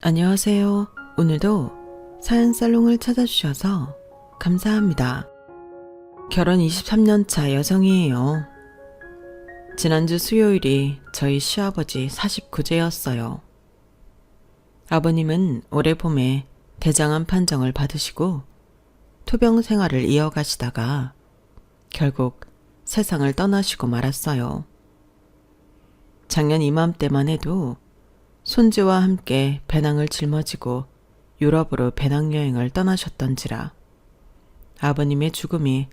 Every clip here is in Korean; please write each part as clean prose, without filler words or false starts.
안녕하세요. 오늘도 사연살롱을 찾아주셔서 감사합니다. 결혼 23년차 여성이에요. 지난주 수요일이 저희 시아버지 49제였어요. 아버님은 올해 봄에 대장암 판정을 받으시고 투병 생활을 이어가시다가 결국 세상을 떠나시고 말았어요. 작년 이맘때만 해도 손주와 함께 배낭을 짊어지고 유럽으로 배낭여행을 떠나셨던지라 아버님의 죽음이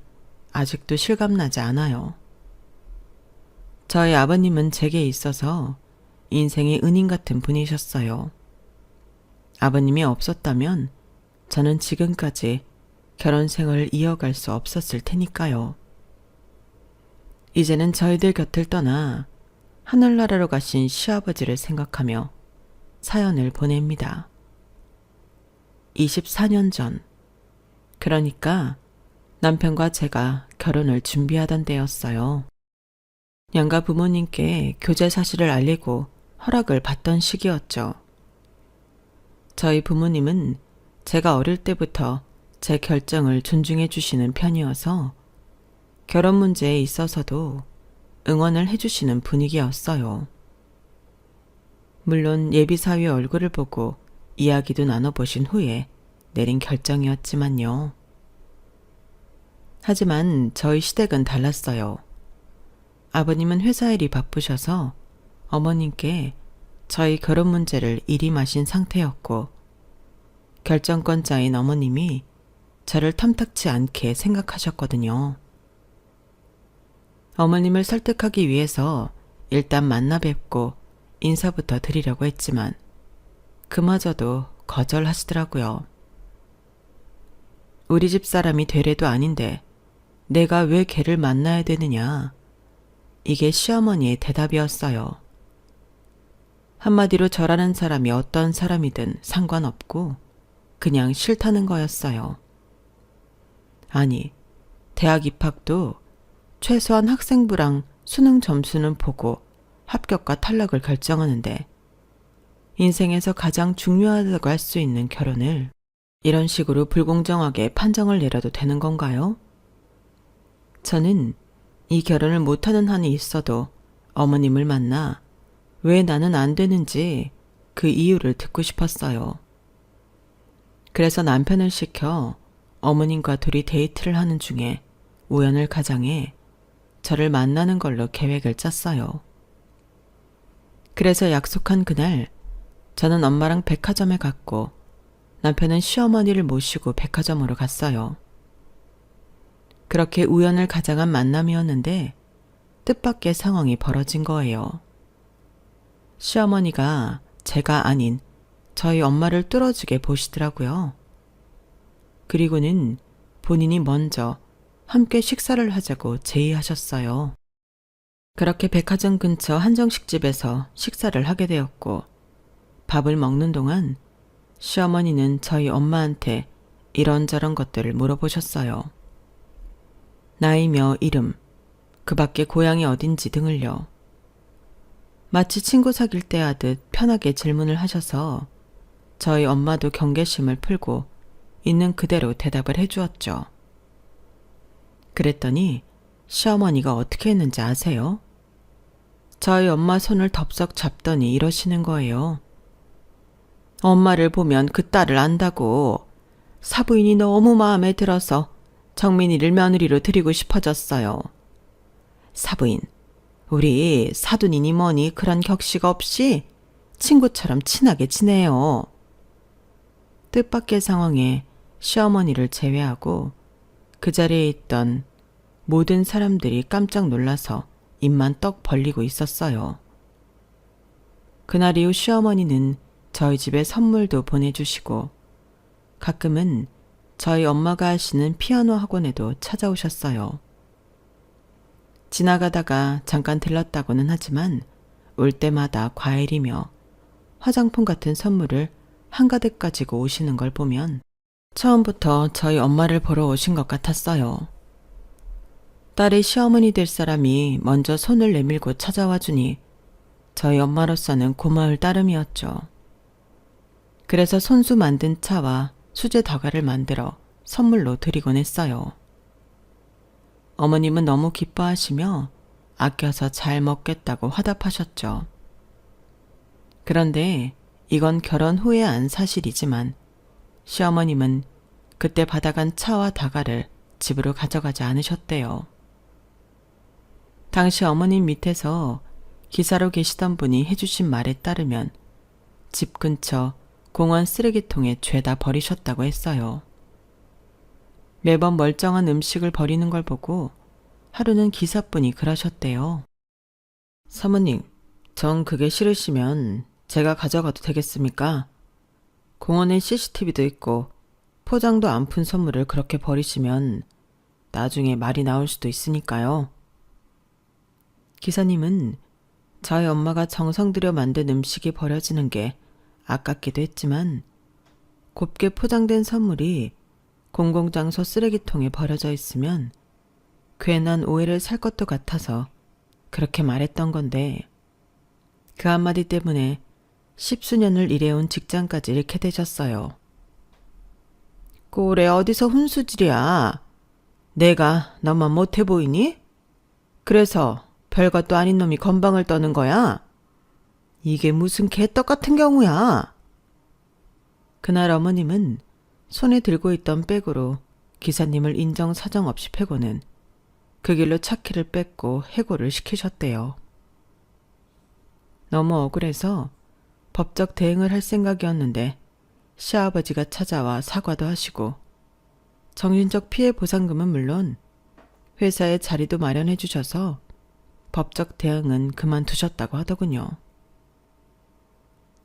아직도 실감나지 않아요. 저희 아버님은 제게 있어서 인생의 은인 같은 분이셨어요. 아버님이 없었다면 저는 지금까지 결혼 생활을 이어갈 수 없었을 테니까요. 이제는 저희들 곁을 떠나 하늘나라로 가신 시아버지를 생각하며 사연을 보냅니다. 24년 전, 그러니까 남편과 제가 결혼을 준비하던 때였어요. 양가 부모님께 교제 사실을 알리고 허락을 받던 시기였죠. 저희 부모님은 제가 어릴 때부터 제 결정을 존중해 주시는 편이어서 결혼 문제에 있어서도 응원을 해주시는 분위기였어요. 물론 예비사위 얼굴을 보고 이야기도 나눠보신 후에 내린 결정이었지만요. 하지만 저희 시댁은 달랐어요. 아버님은 회사 일이 바쁘셔서 어머님께 저희 결혼 문제를 일임하신 상태였고 결정권자인 어머님이 저를 탐탁치 않게 생각하셨거든요. 어머님을 설득하기 위해서 일단 만나 뵙고 인사부터 드리려고 했지만 그마저도 거절하시더라고요. 우리 집 사람이 되래도 아닌데 내가 왜 걔를 만나야 되느냐. 이게 시어머니의 대답이었어요. 한마디로 저라는 사람이 어떤 사람이든 상관없고 그냥 싫다는 거였어요. 아니, 대학 입학도 최소한 학생부랑 수능 점수는 보고 합격과 탈락을 결정하는데 인생에서 가장 중요하다고 할 수 있는 결혼을 이런 식으로 불공정하게 판정을 내려도 되는 건가요? 저는 이 결혼을 못하는 한이 있어도 어머님을 만나 왜 나는 안 되는지 그 이유를 듣고 싶었어요. 그래서 남편을 시켜 어머님과 둘이 데이트를 하는 중에 우연을 가장해 저를 만나는 걸로 계획을 짰어요. 그래서 약속한 그날 저는 엄마랑 백화점에 갔고 남편은 시어머니를 모시고 백화점으로 갔어요. 그렇게 우연을 가장한 만남이었는데 뜻밖의 상황이 벌어진 거예요. 시어머니가 제가 아닌 저희 엄마를 뚫어지게 보시더라고요. 그리고는 본인이 먼저 함께 식사를 하자고 제의하셨어요. 그렇게 백화점 근처 한정식집에서 식사를 하게 되었고 밥을 먹는 동안 시어머니는 저희 엄마한테 이런저런 것들을 물어보셨어요. 나이며 이름, 그 밖에 고향이 어딘지 등을요. 마치 친구 사귈 때 하듯 편하게 질문을 하셔서 저희 엄마도 경계심을 풀고 있는 그대로 대답을 해주었죠. 그랬더니 시어머니가 어떻게 했는지 아세요? 저희 엄마 손을 덥석 잡더니 이러시는 거예요. 엄마를 보면 그 딸을 안다고. 사부인이 너무 마음에 들어서 정민이를 며느리로 드리고 싶어졌어요. 사부인, 우리 사돈이니 뭐니 그런 격식 없이 친구처럼 친하게 지내요. 뜻밖의 상황에 시어머니를 제외하고 그 자리에 있던 모든 사람들이 깜짝 놀라서 입만 떡 벌리고 있었어요. 그날 이후 시어머니는 저희 집에 선물도 보내주시고 가끔은 저희 엄마가 하시는 피아노 학원에도 찾아오셨어요. 지나가다가 잠깐 들렀다고는 하지만 올 때마다 과일이며 화장품 같은 선물을 한가득 가지고 오시는 걸 보면 처음부터 저희 엄마를 보러 오신 것 같았어요. 딸의 시어머니 될 사람이 먼저 손을 내밀고 찾아와 주니 저희 엄마로서는 고마울 따름이었죠. 그래서 손수 만든 차와 수제 다과를 만들어 선물로 드리곤 했어요. 어머님은 너무 기뻐하시며 아껴서 잘 먹겠다고 화답하셨죠. 그런데 이건 결혼 후에 안 사실이지만 시어머님은 그때 받아간 차와 다과를 집으로 가져가지 않으셨대요. 당시 어머님 밑에서 기사로 계시던 분이 해주신 말에 따르면 집 근처 공원 쓰레기통에 죄다 버리셨다고 했어요. 매번 멀쩡한 음식을 버리는 걸 보고 하루는 기사분이 그러셨대요. 사모님, 전 그게 싫으시면 제가 가져가도 되겠습니까? 공원에 CCTV도 있고 포장도 안 푼 선물을 그렇게 버리시면 나중에 말이 나올 수도 있으니까요. 기사님은 저희 엄마가 정성 들여 만든 음식이 버려지는 게 아깝기도 했지만 곱게 포장된 선물이 공공장소 쓰레기통에 버려져 있으면 괜한 오해를 살 것도 같아서 그렇게 말했던 건데 그 한마디 때문에 10수년을 일해온 직장까지 잃게 되셨어요. 꼴에 어디서 훈수질이야. 내가 너만 못해 보이니? 그래서 별것도 아닌 놈이 건방을 떠는 거야? 이게 무슨 개떡 같은 경우야? 그날 어머님은 손에 들고 있던 백으로 기사님을 인정사정 없이 패고는 그 길로 차키를 뺏고 해고를 시키셨대요. 너무 억울해서 법적 대응을 할 생각이었는데 시아버지가 찾아와 사과도 하시고 정신적 피해 보상금은 물론 회사에 자리도 마련해 주셔서 법적 대응은 그만두셨다고 하더군요.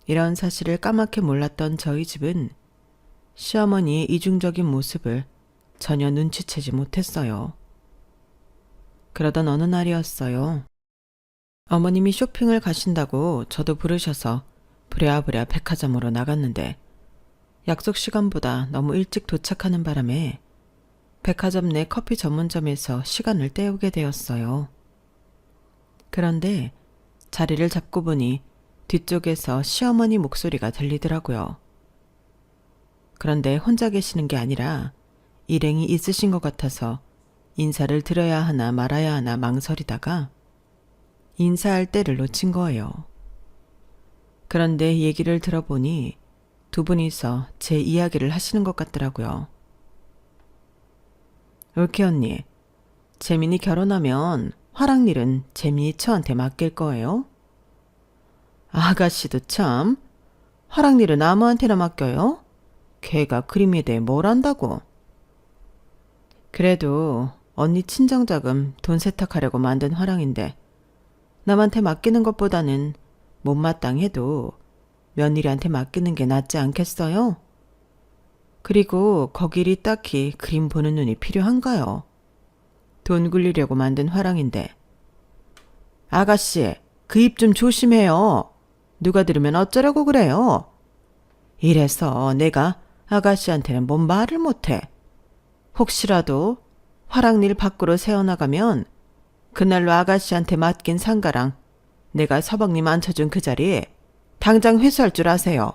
이런 사실을 까맣게 몰랐던 저희 집은 시어머니의 이중적인 모습을 전혀 눈치채지 못했어요. 그러던 어느 날이었어요. 어머님이 쇼핑을 가신다고 저도 부르셔서 부랴부랴 백화점으로 나갔는데 약속 시간보다 너무 일찍 도착하는 바람에 백화점 내 커피 전문점에서 시간을 때우게 되었어요. 그런데 자리를 잡고 보니 뒤쪽에서 시어머니 목소리가 들리더라고요. 그런데 혼자 계시는 게 아니라 일행이 있으신 것 같아서 인사를 드려야 하나 말아야 하나 망설이다가 인사할 때를 놓친 거예요. 그런데 얘기를 들어보니 두 분이서 제 이야기를 하시는 것 같더라고요. 옳게 언니, 재민이 결혼하면 화랑일은 재민이 처한테 맡길 거예요? 아가씨도 참, 화랑일은 아무한테나 맡겨요? 걔가 그림에 대해 뭘 안다고? 그래도 언니 친정자금 돈 세탁하려고 만든 화랑인데 남한테 맡기는 것보다는 못마땅해도 며느리한테 맡기는 게 낫지 않겠어요? 그리고 거길이 딱히 그림 보는 눈이 필요한가요? 돈 굴리려고 만든 화랑인데. 아가씨, 그 입 좀 조심해요. 누가 들으면 어쩌려고 그래요? 이래서 내가 아가씨한테는 뭔 말을 못해. 혹시라도 화랑일 밖으로 새어나가면 그날로 아가씨한테 맡긴 상가랑 내가 서방님 앉혀준 그 자리에 당장 회수할 줄 아세요.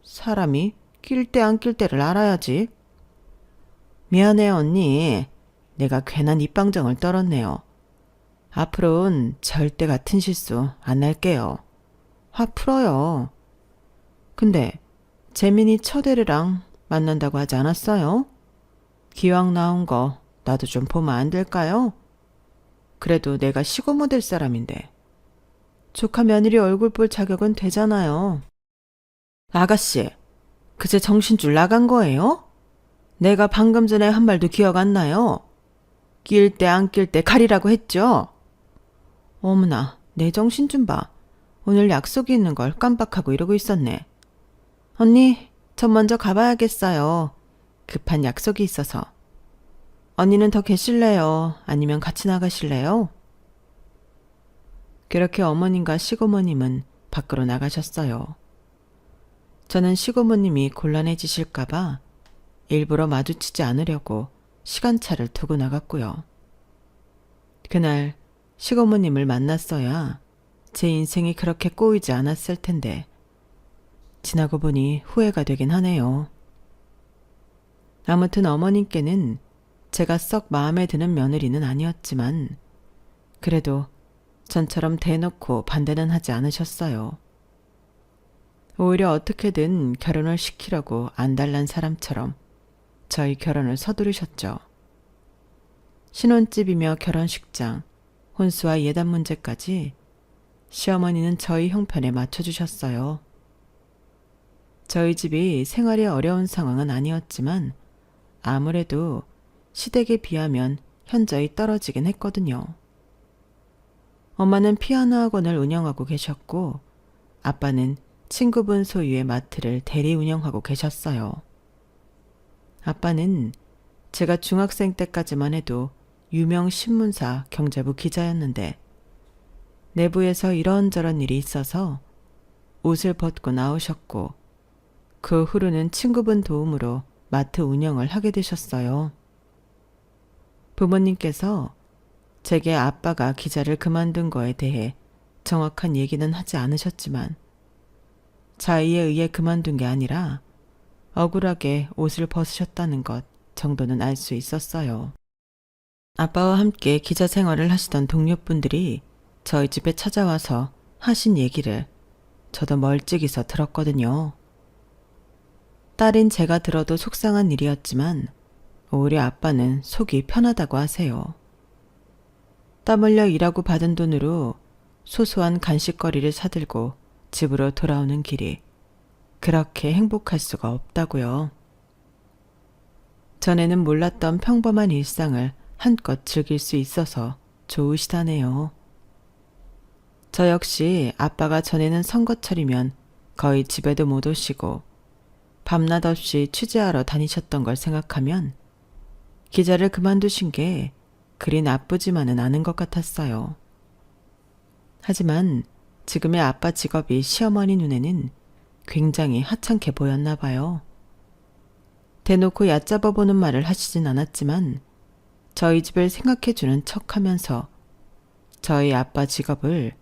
사람이 낄 때 안 낄 때를 알아야지. 미안해 언니. 내가 괜한 입방정을 떨었네요. 앞으로는 절대 같은 실수 안 할게요. 화 풀어요. 근데 재민이 처대리랑 만난다고 하지 않았어요? 기왕 나온 거 나도 좀 보면 안 될까요? 그래도 내가 시고모 될 사람인데. 조카 며느리 얼굴 볼 자격은 되잖아요. 아가씨, 그제 정신줄 나간 거예요? 내가 방금 전에 한 말도 기억 안 나요. 낄 때 안 낄 때 가리라고 했죠? 어머나, 내 정신 좀 봐. 오늘 약속이 있는 걸 깜빡하고 이러고 있었네. 언니, 전 먼저 가봐야겠어요. 급한 약속이 있어서. 언니는 더 계실래요? 아니면 같이 나가실래요? 그렇게 어머님과 시고모님은 밖으로 나가셨어요. 저는 시고모님이 곤란해지실까봐 일부러 마주치지 않으려고 시간차를 두고 나갔고요. 그날 시고모님을 만났어야 제 인생이 그렇게 꼬이지 않았을 텐데 지나고 보니 후회가 되긴 하네요. 아무튼 어머님께는 제가 썩 마음에 드는 며느리는 아니었지만 그래도 전처럼 대놓고 반대는 하지 않으셨어요. 오히려 어떻게든 결혼을 시키려고 안달난 사람처럼 저희 결혼을 서두르셨죠. 신혼집이며 결혼식장, 혼수와 예단 문제까지 시어머니는 저희 형편에 맞춰주셨어요. 저희 집이 생활이 어려운 상황은 아니었지만 아무래도 시댁에 비하면 현저히 떨어지긴 했거든요. 엄마는 피아노 학원을 운영하고 계셨고 아빠는 친구분 소유의 마트를 대리 운영하고 계셨어요. 아빠는 제가 중학생 때까지만 해도 유명 신문사 경제부 기자였는데 내부에서 이런저런 일이 있어서 옷을 벗고 나오셨고 그 후로는 친구분 도움으로 마트 운영을 하게 되셨어요. 부모님께서 제게 아빠가 기자를 그만둔 거에 대해 정확한 얘기는 하지 않으셨지만 자의에 의해 그만둔 게 아니라 억울하게 옷을 벗으셨다는 것 정도는 알 수 있었어요. 아빠와 함께 기자 생활을 하시던 동료분들이 저희 집에 찾아와서 하신 얘기를 저도 멀찍이서 들었거든요. 딸인 제가 들어도 속상한 일이었지만 오히려 아빠는 속이 편하다고 하세요. 땀 흘려 일하고 받은 돈으로 소소한 간식거리를 사들고 집으로 돌아오는 길이 그렇게 행복할 수가 없다고요. 전에는 몰랐던 평범한 일상을 한껏 즐길 수 있어서 좋으시다네요. 저 역시 아빠가 전에는 선거철이면 거의 집에도 못 오시고 밤낮 없이 취재하러 다니셨던 걸 생각하면 기자를 그만두신 게 그리 나쁘지만은 않은 것 같았어요. 하지만 지금의 아빠 직업이 시어머니 눈에는 굉장히 하찮게 보였나 봐요. 대놓고 얕잡아 보는 말을 하시진 않았지만 저희 집을 생각해주는 척하면서 저희 아빠 직업을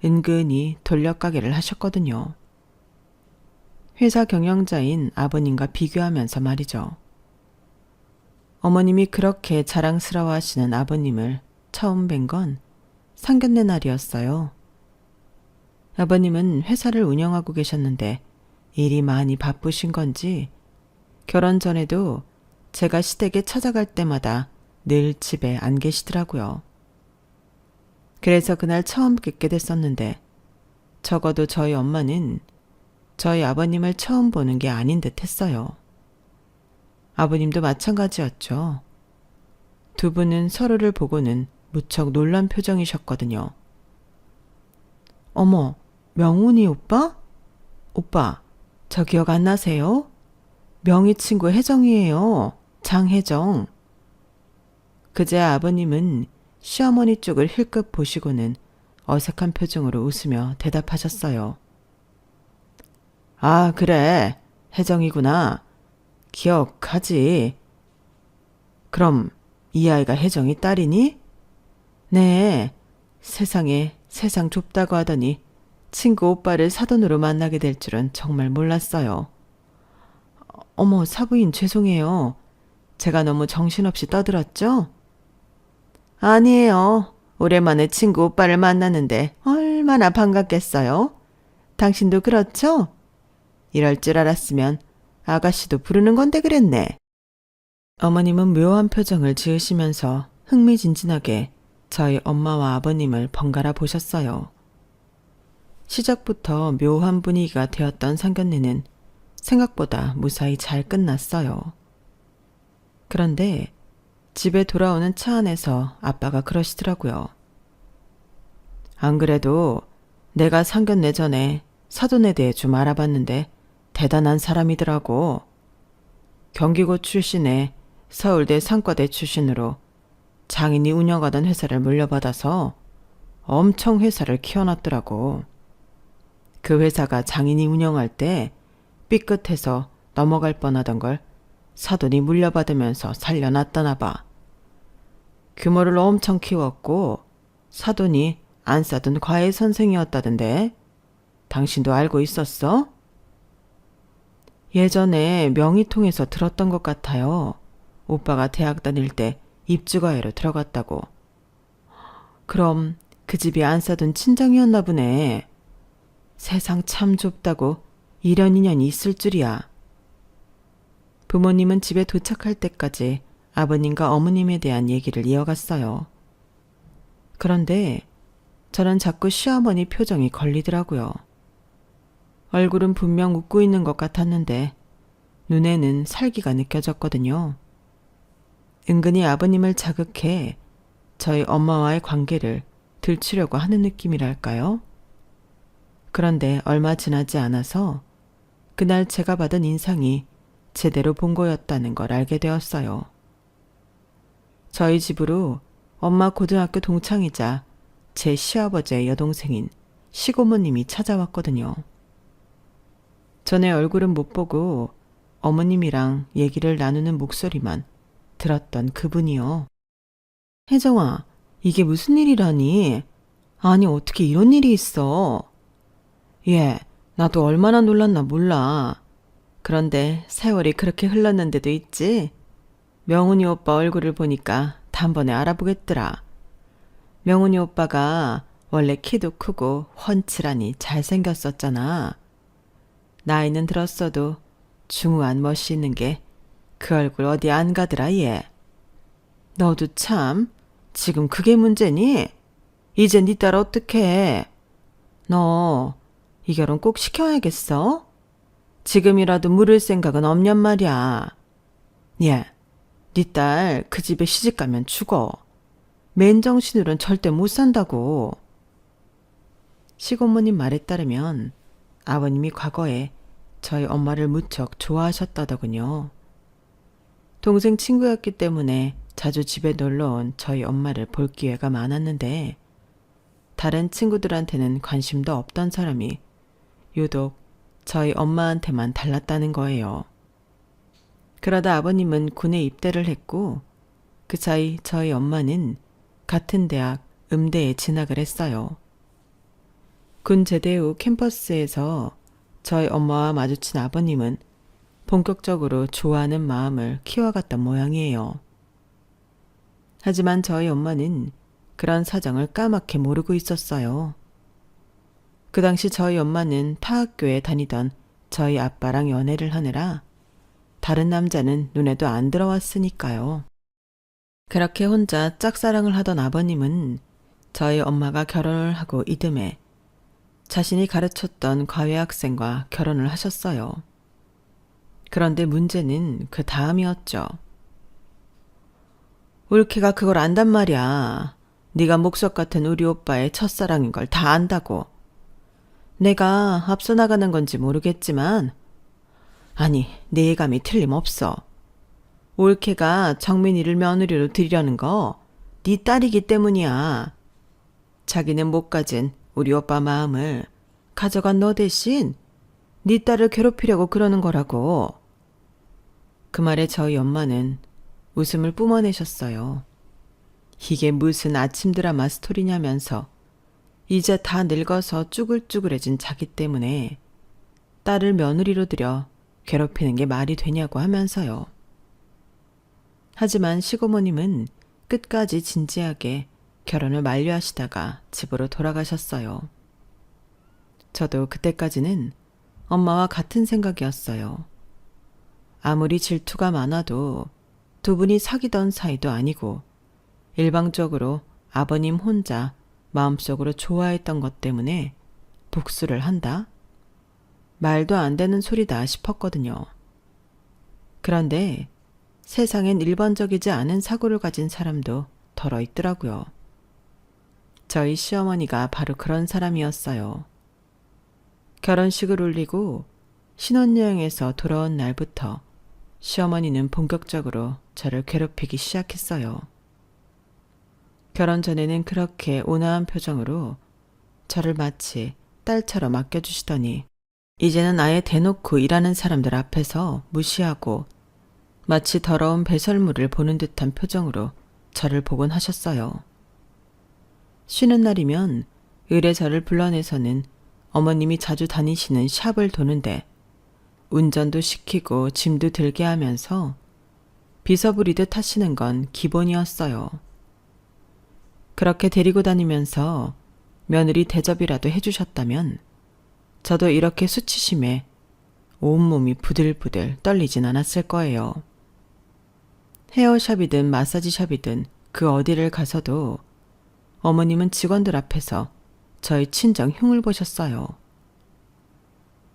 은근히 돌려가게를 하셨거든요. 회사 경영자인 아버님과 비교하면서 말이죠. 어머님이 그렇게 자랑스러워하시는 아버님을 처음 뵌 건 상견례 날이었어요. 아버님은 회사를 운영하고 계셨는데 일이 많이 바쁘신 건지 결혼 전에도 제가 시댁에 찾아갈 때마다 늘 집에 안 계시더라고요. 그래서 그날 처음 뵙게 됐었는데 적어도 저희 엄마는 저희 아버님을 처음 보는 게 아닌 듯 했어요. 아버님도 마찬가지였죠. 두 분은 서로를 보고는 무척 놀란 표정이셨거든요. 어머, 명훈이 오빠? 오빠, 저 기억 안 나세요? 명희 친구 혜정이에요. 장혜정. 그제 아버님은 시어머니 쪽을 힐끗 보시고는 어색한 표정으로 웃으며 대답하셨어요. 아, 그래. 혜정이구나. 기억하지. 그럼 이 아이가 혜정이 딸이니? 네. 세상에 세상 좁다고 하더니 친구 오빠를 사돈으로 만나게 될 줄은 정말 몰랐어요. 어머, 사부인 죄송해요. 제가 너무 정신없이 떠들었죠? 아니에요. 오랜만에 친구 오빠를 만났는데 얼마나 반갑겠어요? 당신도 그렇죠? 이럴 줄 알았으면 아가씨도 부르는 건데 그랬네. 어머님은 묘한 표정을 지으시면서 흥미진진하게 저희 엄마와 아버님을 번갈아 보셨어요. 시작부터 묘한 분위기가 되었던 상견례는 생각보다 무사히 잘 끝났어요. 그런데 집에 돌아오는 차 안에서 아빠가 그러시더라고요. 안 그래도 내가 상견례 전에 사돈에 대해 좀 알아봤는데 대단한 사람이더라고. 경기고 출신에 서울대 상과대 출신으로 장인이 운영하던 회사를 물려받아서 엄청 회사를 키워놨더라고. 그 회사가 장인이 운영할 때 삐끗해서 넘어갈 뻔하던 걸 사돈이 물려받으면서 살려놨다나 봐. 규모를 엄청 키웠고 사돈이 안 싸던 과외 선생이었다던데 당신도 알고 있었어? 예전에 명의통에서 들었던 것 같아요. 오빠가 대학 다닐 때 입주가해로 들어갔다고. 그럼 그 집이 안 사돈 친정이었나 보네. 세상 참 좁다고 이런 인연이 있을 줄이야. 부모님은 집에 도착할 때까지 아버님과 어머님에 대한 얘기를 이어갔어요. 그런데 저는 자꾸 시어머니 표정이 걸리더라고요. 얼굴은 분명 웃고 있는 것 같았는데 눈에는 살기가 느껴졌거든요. 은근히 아버님을 자극해 저희 엄마와의 관계를 들추려고 하는 느낌이랄까요? 그런데 얼마 지나지 않아서 그날 제가 받은 인상이 제대로 본 거였다는 걸 알게 되었어요. 저희 집으로 엄마 고등학교 동창이자 제 시아버지의 여동생인 시고모님이 찾아왔거든요. 전에 얼굴은 못 보고 어머님이랑 얘기를 나누는 목소리만 들었던 그분이요. 혜정아, 이게 무슨 일이라니? 아니, 어떻게 이런 일이 있어? 예, 나도 얼마나 놀랐나 몰라. 그런데 세월이 그렇게 흘렀는데도 있지? 명훈이 오빠 얼굴을 보니까 단번에 알아보겠더라. 명훈이 오빠가 원래 키도 크고 훤칠하니 잘생겼었잖아. 나이는 들었어도 중후한 멋이 있는 게 그 얼굴 어디 안 가더라 얘. 너도 참 지금 그게 문제니? 이제 네 딸 어떡해? 너 이 결혼 꼭 시켜야겠어? 지금이라도 물을 생각은 없냔 말이야. 예, 네 딸 그 집에 시집가면 죽어. 맨정신으로는 절대 못 산다고. 시고모님 말에 따르면 아버님이 과거에 저희 엄마를 무척 좋아하셨다더군요. 동생 친구였기 때문에 자주 집에 놀러온 저희 엄마를 볼 기회가 많았는데 다른 친구들한테는 관심도 없던 사람이 유독 저희 엄마한테만 달랐다는 거예요. 그러다 아버님은 군에 입대를 했고 그 사이 저희 엄마는 같은 대학 음대에 진학을 했어요. 군 제대 후 캠퍼스에서 저희 엄마와 마주친 아버님은 본격적으로 좋아하는 마음을 키워갔던 모양이에요. 하지만 저희 엄마는 그런 사정을 까맣게 모르고 있었어요. 그 당시 저희 엄마는 타 학교에 다니던 저희 아빠랑 연애를 하느라 다른 남자는 눈에도 안 들어왔으니까요. 그렇게 혼자 짝사랑을 하던 아버님은 저희 엄마가 결혼을 하고 이듬해 자신이 가르쳤던 과외 학생과 결혼을 하셨어요. 그런데 문제는 그 다음이었죠. 올케가 그걸 안단 말이야. 네가 목석 같은 우리 오빠의 첫사랑인 걸 다 안다고. 내가 앞서 나가는 건지 모르겠지만 아니, 내 예감이 틀림없어. 올케가 정민이를 며느리로 들이려는 거 네 딸이기 때문이야. 자기는 못 가진 우리 오빠 마음을 가져간 너 대신 네 딸을 괴롭히려고 그러는 거라고. 그 말에 저희 엄마는 웃음을 뿜어내셨어요. 이게 무슨 아침 드라마 스토리냐면서 이제 다 늙어서 쭈글쭈글해진 자기 때문에 딸을 며느리로 들여 괴롭히는 게 말이 되냐고 하면서요. 하지만 시고모님은 끝까지 진지하게 결혼을 만류하시다가 집으로 돌아가셨어요. 저도 그때까지는 엄마와 같은 생각이었어요. 아무리 질투가 많아도 두 분이 사귀던 사이도 아니고 일방적으로 아버님 혼자 마음속으로 좋아했던 것 때문에 복수를 한다? 말도 안 되는 소리다 싶었거든요. 그런데 세상엔 일반적이지 않은 사고를 가진 사람도 덜어 있더라고요. 저희 시어머니가 바로 그런 사람이었어요. 결혼식을 올리고 신혼여행에서 돌아온 날부터 시어머니는 본격적으로 저를 괴롭히기 시작했어요. 결혼 전에는 그렇게 온화한 표정으로 저를 마치 딸처럼 아껴주시더니 이제는 아예 대놓고 일하는 사람들 앞에서 무시하고 마치 더러운 배설물을 보는 듯한 표정으로 저를 보곤 하셨어요. 쉬는 날이면 의뢰 저를 불러내서는 어머님이 자주 다니시는 샵을 도는데 운전도 시키고 짐도 들게 하면서 비서 부리듯 하시는 건 기본이었어요. 그렇게 데리고 다니면서 며느리 대접이라도 해주셨다면 저도 이렇게 수치심에 온몸이 부들부들 떨리진 않았을 거예요. 헤어샵이든 마사지샵이든 그 어디를 가서도 어머님은 직원들 앞에서 저희 친정 흉을 보셨어요.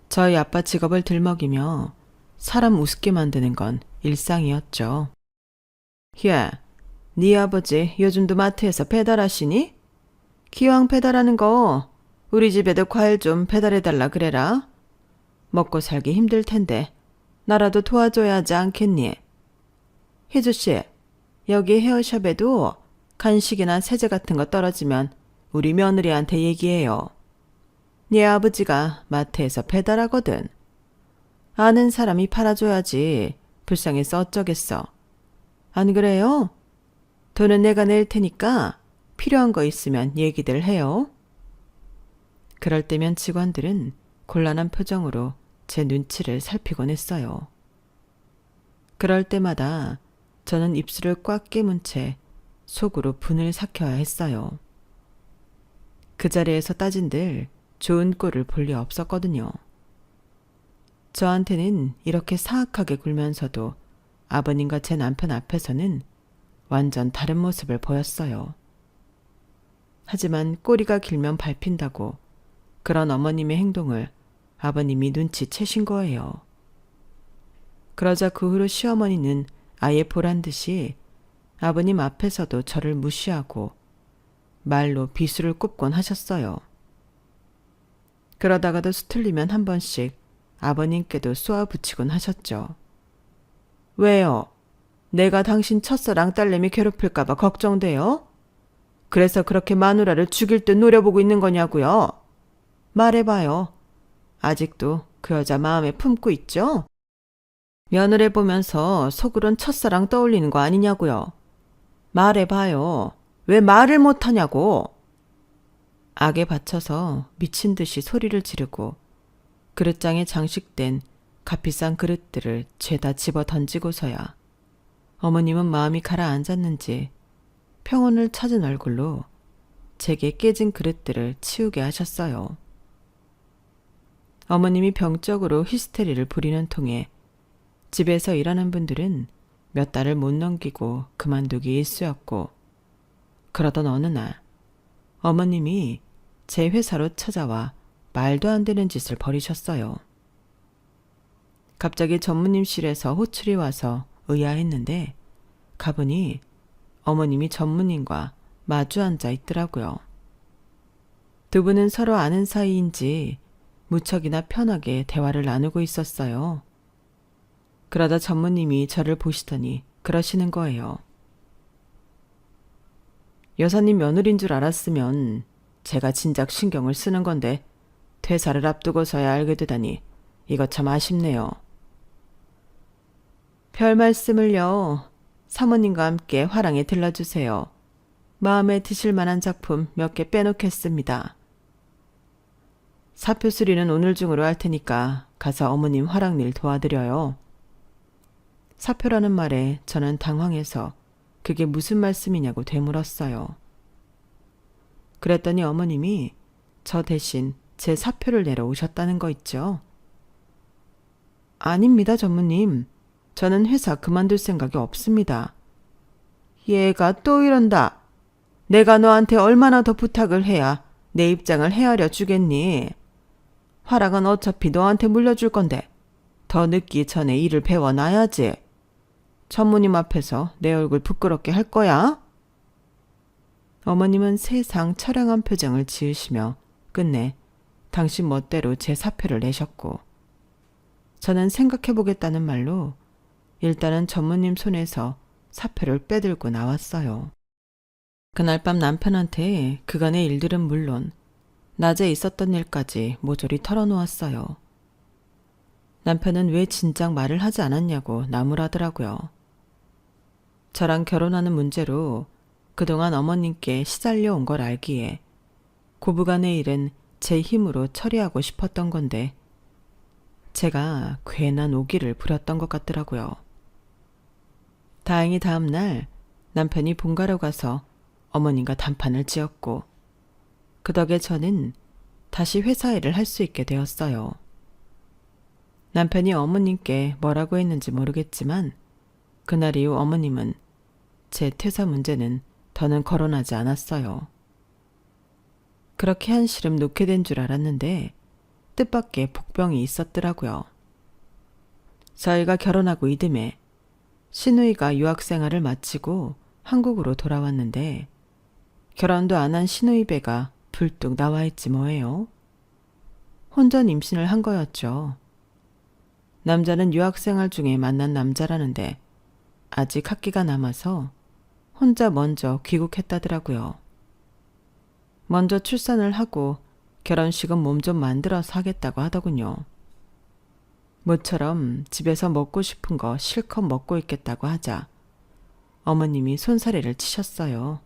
저희 아빠 직업을 들먹이며 사람 우습게 만드는 건 일상이었죠. 야, 네 아버지 요즘도 마트에서 배달하시니? 기왕 배달하는 거 우리 집에도 과일 좀 배달해달라 그래라. 먹고 살기 힘들 텐데 나라도 도와줘야 하지 않겠니? 혜주씨, 여기 헤어샵에도 간식이나 세제 같은 거 떨어지면 우리 며느리한테 얘기해요. 네 아버지가 마트에서 배달하거든. 아는 사람이 팔아줘야지 불쌍해서 어쩌겠어. 안 그래요? 돈은 내가 낼 테니까 필요한 거 있으면 얘기들 해요. 그럴 때면 직원들은 곤란한 표정으로 제 눈치를 살피곤 했어요. 그럴 때마다 저는 입술을 꽉 깨문 채 속으로 분을 삭혀야 했어요. 그 자리에서 따진들 좋은 꼴을 볼 리 없었거든요. 저한테는 이렇게 사악하게 굴면서도 아버님과 제 남편 앞에서는 완전 다른 모습을 보였어요. 하지만 꼬리가 길면 밟힌다고 그런 어머님의 행동을 아버님이 눈치채신 거예요. 그러자 그 후로 시어머니는 아예 보란 듯이 아버님 앞에서도 저를 무시하고 말로 비수를 꼽곤 하셨어요. 그러다가도 수틀리면 한 번씩 아버님께도 쏘아붙이곤 하셨죠. 왜요? 내가 당신 첫사랑 딸내미 괴롭힐까봐 걱정돼요? 그래서 그렇게 마누라를 죽일 듯 노려보고 있는 거냐고요? 말해봐요. 아직도 그 여자 마음에 품고 있죠? 며느리 보면서 속으론 첫사랑 떠올리는 거 아니냐고요? 말해봐요. 왜 말을 못하냐고? 악에 받쳐서 미친 듯이 소리를 지르고 그릇장에 장식된 값비싼 그릇들을 죄다 집어 던지고서야 어머님은 마음이 가라앉았는지 평온을 찾은 얼굴로 제게 깨진 그릇들을 치우게 하셨어요. 어머님이 병적으로 히스테리를 부리는 통에 집에서 일하는 분들은 몇 달을 못 넘기고 그만두기 일쑤였고, 그러던 어느 날 어머님이 제 회사로 찾아와 말도 안 되는 짓을 벌이셨어요. 갑자기 전무님실에서 호출이 와서 의아했는데 가보니 어머님이 전무님과 마주 앉아 있더라고요. 두 분은 서로 아는 사이인지 무척이나 편하게 대화를 나누고 있었어요. 그러다 전무님이 저를 보시더니 그러시는 거예요. 여사님 며느리인 줄 알았으면 제가 진작 신경을 쓰는 건데 퇴사를 앞두고서야 알게 되다니 이거 참 아쉽네요. 별 말씀을요. 사모님과 함께 화랑에 들러주세요. 마음에 드실 만한 작품 몇 개 빼놓겠습니다. 사표 수리는 오늘 중으로 할 테니까 가서 어머님 화랑일 도와드려요. 사표라는 말에 저는 당황해서 그게 무슨 말씀이냐고 되물었어요. 그랬더니 어머님이 저 대신 제 사표를 내러 오셨다는 거 있죠. 아닙니다, 전무님. 저는 회사 그만둘 생각이 없습니다. 얘가 또 이런다. 내가 너한테 얼마나 더 부탁을 해야 내 입장을 헤아려 주겠니? 화랑은 어차피 너한테 물려줄 건데 더 늦기 전에 일을 배워놔야지. 전무님 앞에서 내 얼굴 부끄럽게 할 거야? 어머님은 세상 처량한 표정을 지으시며 끝내 당신 멋대로 제 사표를 내셨고, 저는 생각해보겠다는 말로 일단은 전무님 손에서 사표를 빼들고 나왔어요. 그날 밤 남편한테 그간의 일들은 물론 낮에 있었던 일까지 모조리 털어놓았어요. 남편은 왜 진작 말을 하지 않았냐고 나무라더라고요. 저랑 결혼하는 문제로 그동안 어머님께 시달려 온 걸 알기에 고부간의 일은 제 힘으로 처리하고 싶었던 건데 제가 괜한 오기를 부렸던 것 같더라고요. 다행히 다음 날 남편이 본가로 가서 어머님과 단판을 지었고 그 덕에 저는 다시 회사 일을 할 수 있게 되었어요. 남편이 어머님께 뭐라고 했는지 모르겠지만 그날 이후 어머님은 제 퇴사 문제는 더는 거론하지 않았어요. 그렇게 한시름 놓게 된 줄 알았는데 뜻밖의 복병이 있었더라고요. 저희가 결혼하고 이듬해 시누이가 유학생활을 마치고 한국으로 돌아왔는데 결혼도 안 한 시누이 배가 불뚝 나와 있지 뭐예요. 혼전 임신을 한 거였죠. 남자는 유학생활 중에 만난 남자라는데 아직 학기가 남아서 혼자 먼저 귀국했다더라고요. 먼저 출산을 하고 결혼식은 몸 좀 만들어서 하겠다고 하더군요. 모처럼 집에서 먹고 싶은 거 실컷 먹고 있겠다고 하자 어머님이 손사래를 치셨어요.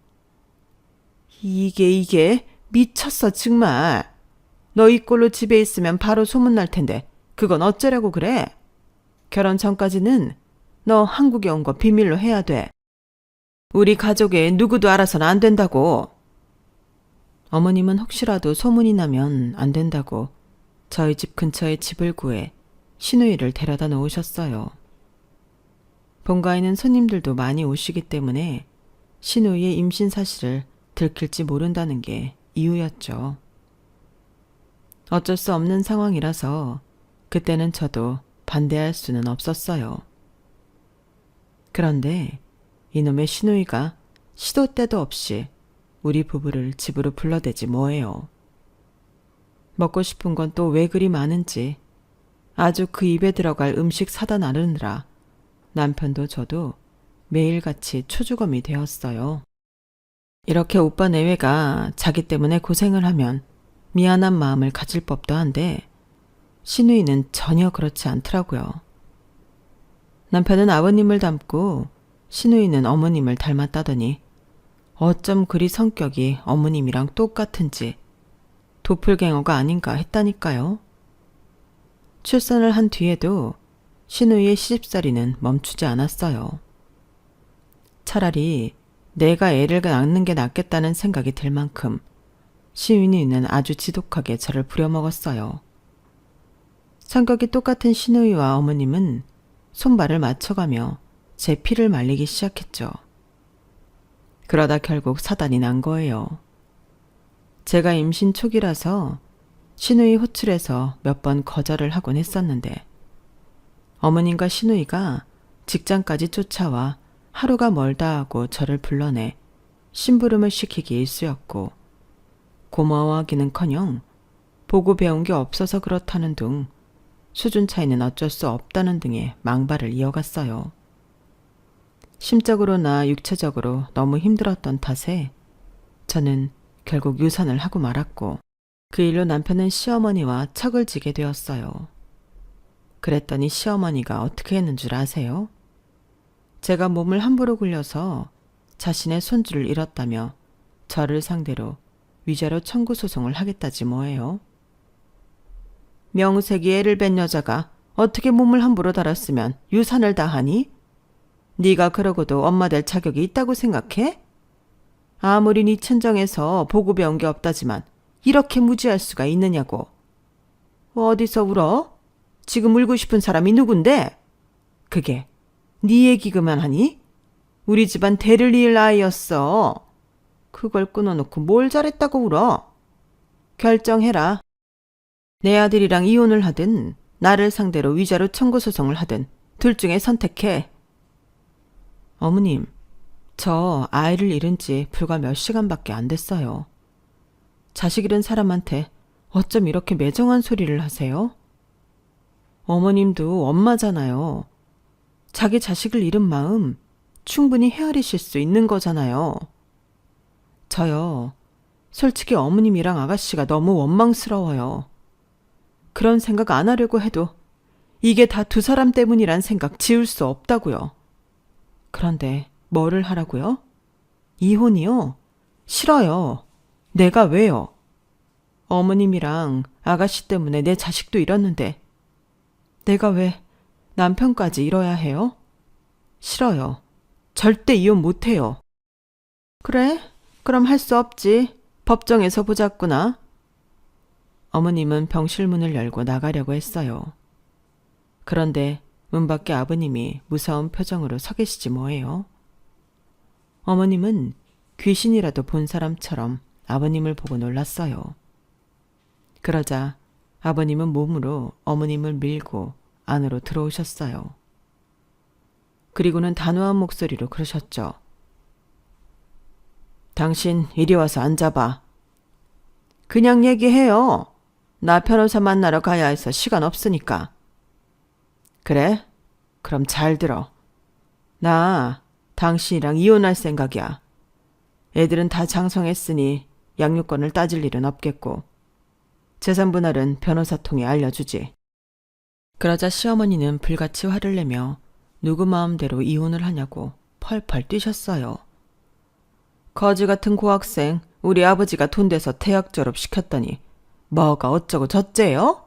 이게 미쳤어 정말. 너 이 꼴로 집에 있으면 바로 소문날 텐데 그건 어쩌려고 그래? 결혼 전까지는 너 한국에 온 거 비밀로 해야 돼. 우리 가족에 누구도 알아서는 안 된다고. 어머님은 혹시라도 소문이 나면 안 된다고 저희 집 근처에 집을 구해 시누이를 데려다 놓으셨어요. 본가에는 손님들도 많이 오시기 때문에 시누이의 임신 사실을 들킬지 모른다는 게 이유였죠. 어쩔 수 없는 상황이라서 그때는 저도 반대할 수는 없었어요. 그런데 이놈의 시누이가 시도 때도 없이 우리 부부를 집으로 불러대지 뭐예요. 먹고 싶은 건 또 왜 그리 많은지 아주 그 입에 들어갈 음식 사다 나르느라 남편도 저도 매일같이 초주검이 되었어요. 이렇게 오빠 내외가 자기 때문에 고생을 하면 미안한 마음을 가질 법도 한데 시누이는 전혀 그렇지 않더라고요. 남편은 아버님을 닮고 시누이는 어머님을 닮았다더니 어쩜 그리 성격이 어머님이랑 똑같은지 도플갱어가 아닌가 했다니까요. 출산을 한 뒤에도 시누이의 시집살이는 멈추지 않았어요. 차라리 내가 애를 낳는 게 낫겠다는 생각이 들 만큼 시누이는 아주 지독하게 저를 부려먹었어요. 성격이 똑같은 시누이와 어머님은 손발을 맞춰가며 제 피를 말리기 시작했죠. 그러다 결국 사단이 난 거예요. 제가 임신 초기라서 시누이 호출해서 몇 번 거절을 하곤 했었는데 어머님과 시누이가 직장까지 쫓아와 하루가 멀다 하고 저를 불러내 심부름을 시키기 일쑤였고 고마워하기는커녕 보고 배운 게 없어서 그렇다는 둥 수준 차이는 어쩔 수 없다는 등의 망발을 이어갔어요. 심적으로나 육체적으로 너무 힘들었던 탓에 저는 결국 유산을 하고 말았고 그 일로 남편은 시어머니와 척을 지게 되었어요. 그랬더니 시어머니가 어떻게 했는 줄 아세요? 제가 몸을 함부로 굴려서 자신의 손주를 잃었다며 저를 상대로 위자료 청구 소송을 하겠다지 뭐예요. 명색이 애를 뵌 여자가 어떻게 몸을 함부로 달았으면 유산을 다 하니? 네가 그러고도 엄마 될 자격이 있다고 생각해? 아무리 네 친정에서 보고 배운 게 없다지만 이렇게 무지할 수가 있느냐고. 어디서 울어? 지금 울고 싶은 사람이 누군데? 그게 네 얘기그만 하니? 우리 집안 대를 이을 아이였어. 그걸 끊어놓고 뭘 잘했다고 울어? 결정해라. 내 아들이랑 이혼을 하든 나를 상대로 위자료 청구 소송을 하든 둘 중에 선택해. 어머님, 저 아이를 잃은 지 불과 몇 시간밖에 안 됐어요. 자식 잃은 사람한테 어쩜 이렇게 매정한 소리를 하세요? 어머님도 엄마잖아요. 자기 자식을 잃은 마음 충분히 헤아리실 수 있는 거잖아요. 저요, 솔직히 어머님이랑 아가씨가 너무 원망스러워요. 그런 생각 안 하려고 해도 이게 다 두 사람 때문이란 생각 지울 수 없다고요. 그런데 뭐를 하라고요? 이혼이요? 싫어요. 내가 왜요? 어머님이랑 아가씨 때문에 내 자식도 잃었는데 내가 왜 남편까지 잃어야 해요? 싫어요. 절대 이혼 못해요. 그래? 그럼 할 수 없지. 법정에서 보자꾸나. 어머님은 병실 문을 열고 나가려고 했어요. 그런데 문 밖에 아버님이 무서운 표정으로 서 계시지 뭐예요. 어머님은 귀신이라도 본 사람처럼 아버님을 보고 놀랐어요. 그러자 아버님은 몸으로 어머님을 밀고 안으로 들어오셨어요. 그리고는 단호한 목소리로 그러셨죠. 당신 이리 와서 앉아봐. 그냥 얘기해요. 나 변호사 만나러 가야 해서 시간 없으니까. 그래? 그럼 잘 들어. 나 당신이랑 이혼할 생각이야. 애들은 다 장성했으니 양육권을 따질 일은 없겠고 재산 분할은 변호사 통해 알려주지. 그러자 시어머니는 불같이 화를 내며 누구 마음대로 이혼을 하냐고 펄펄 뛰셨어요. 거지 같은 고학생 우리 아버지가 돈 대서 대학 졸업시켰더니 뭐가 어쩌고 저째요?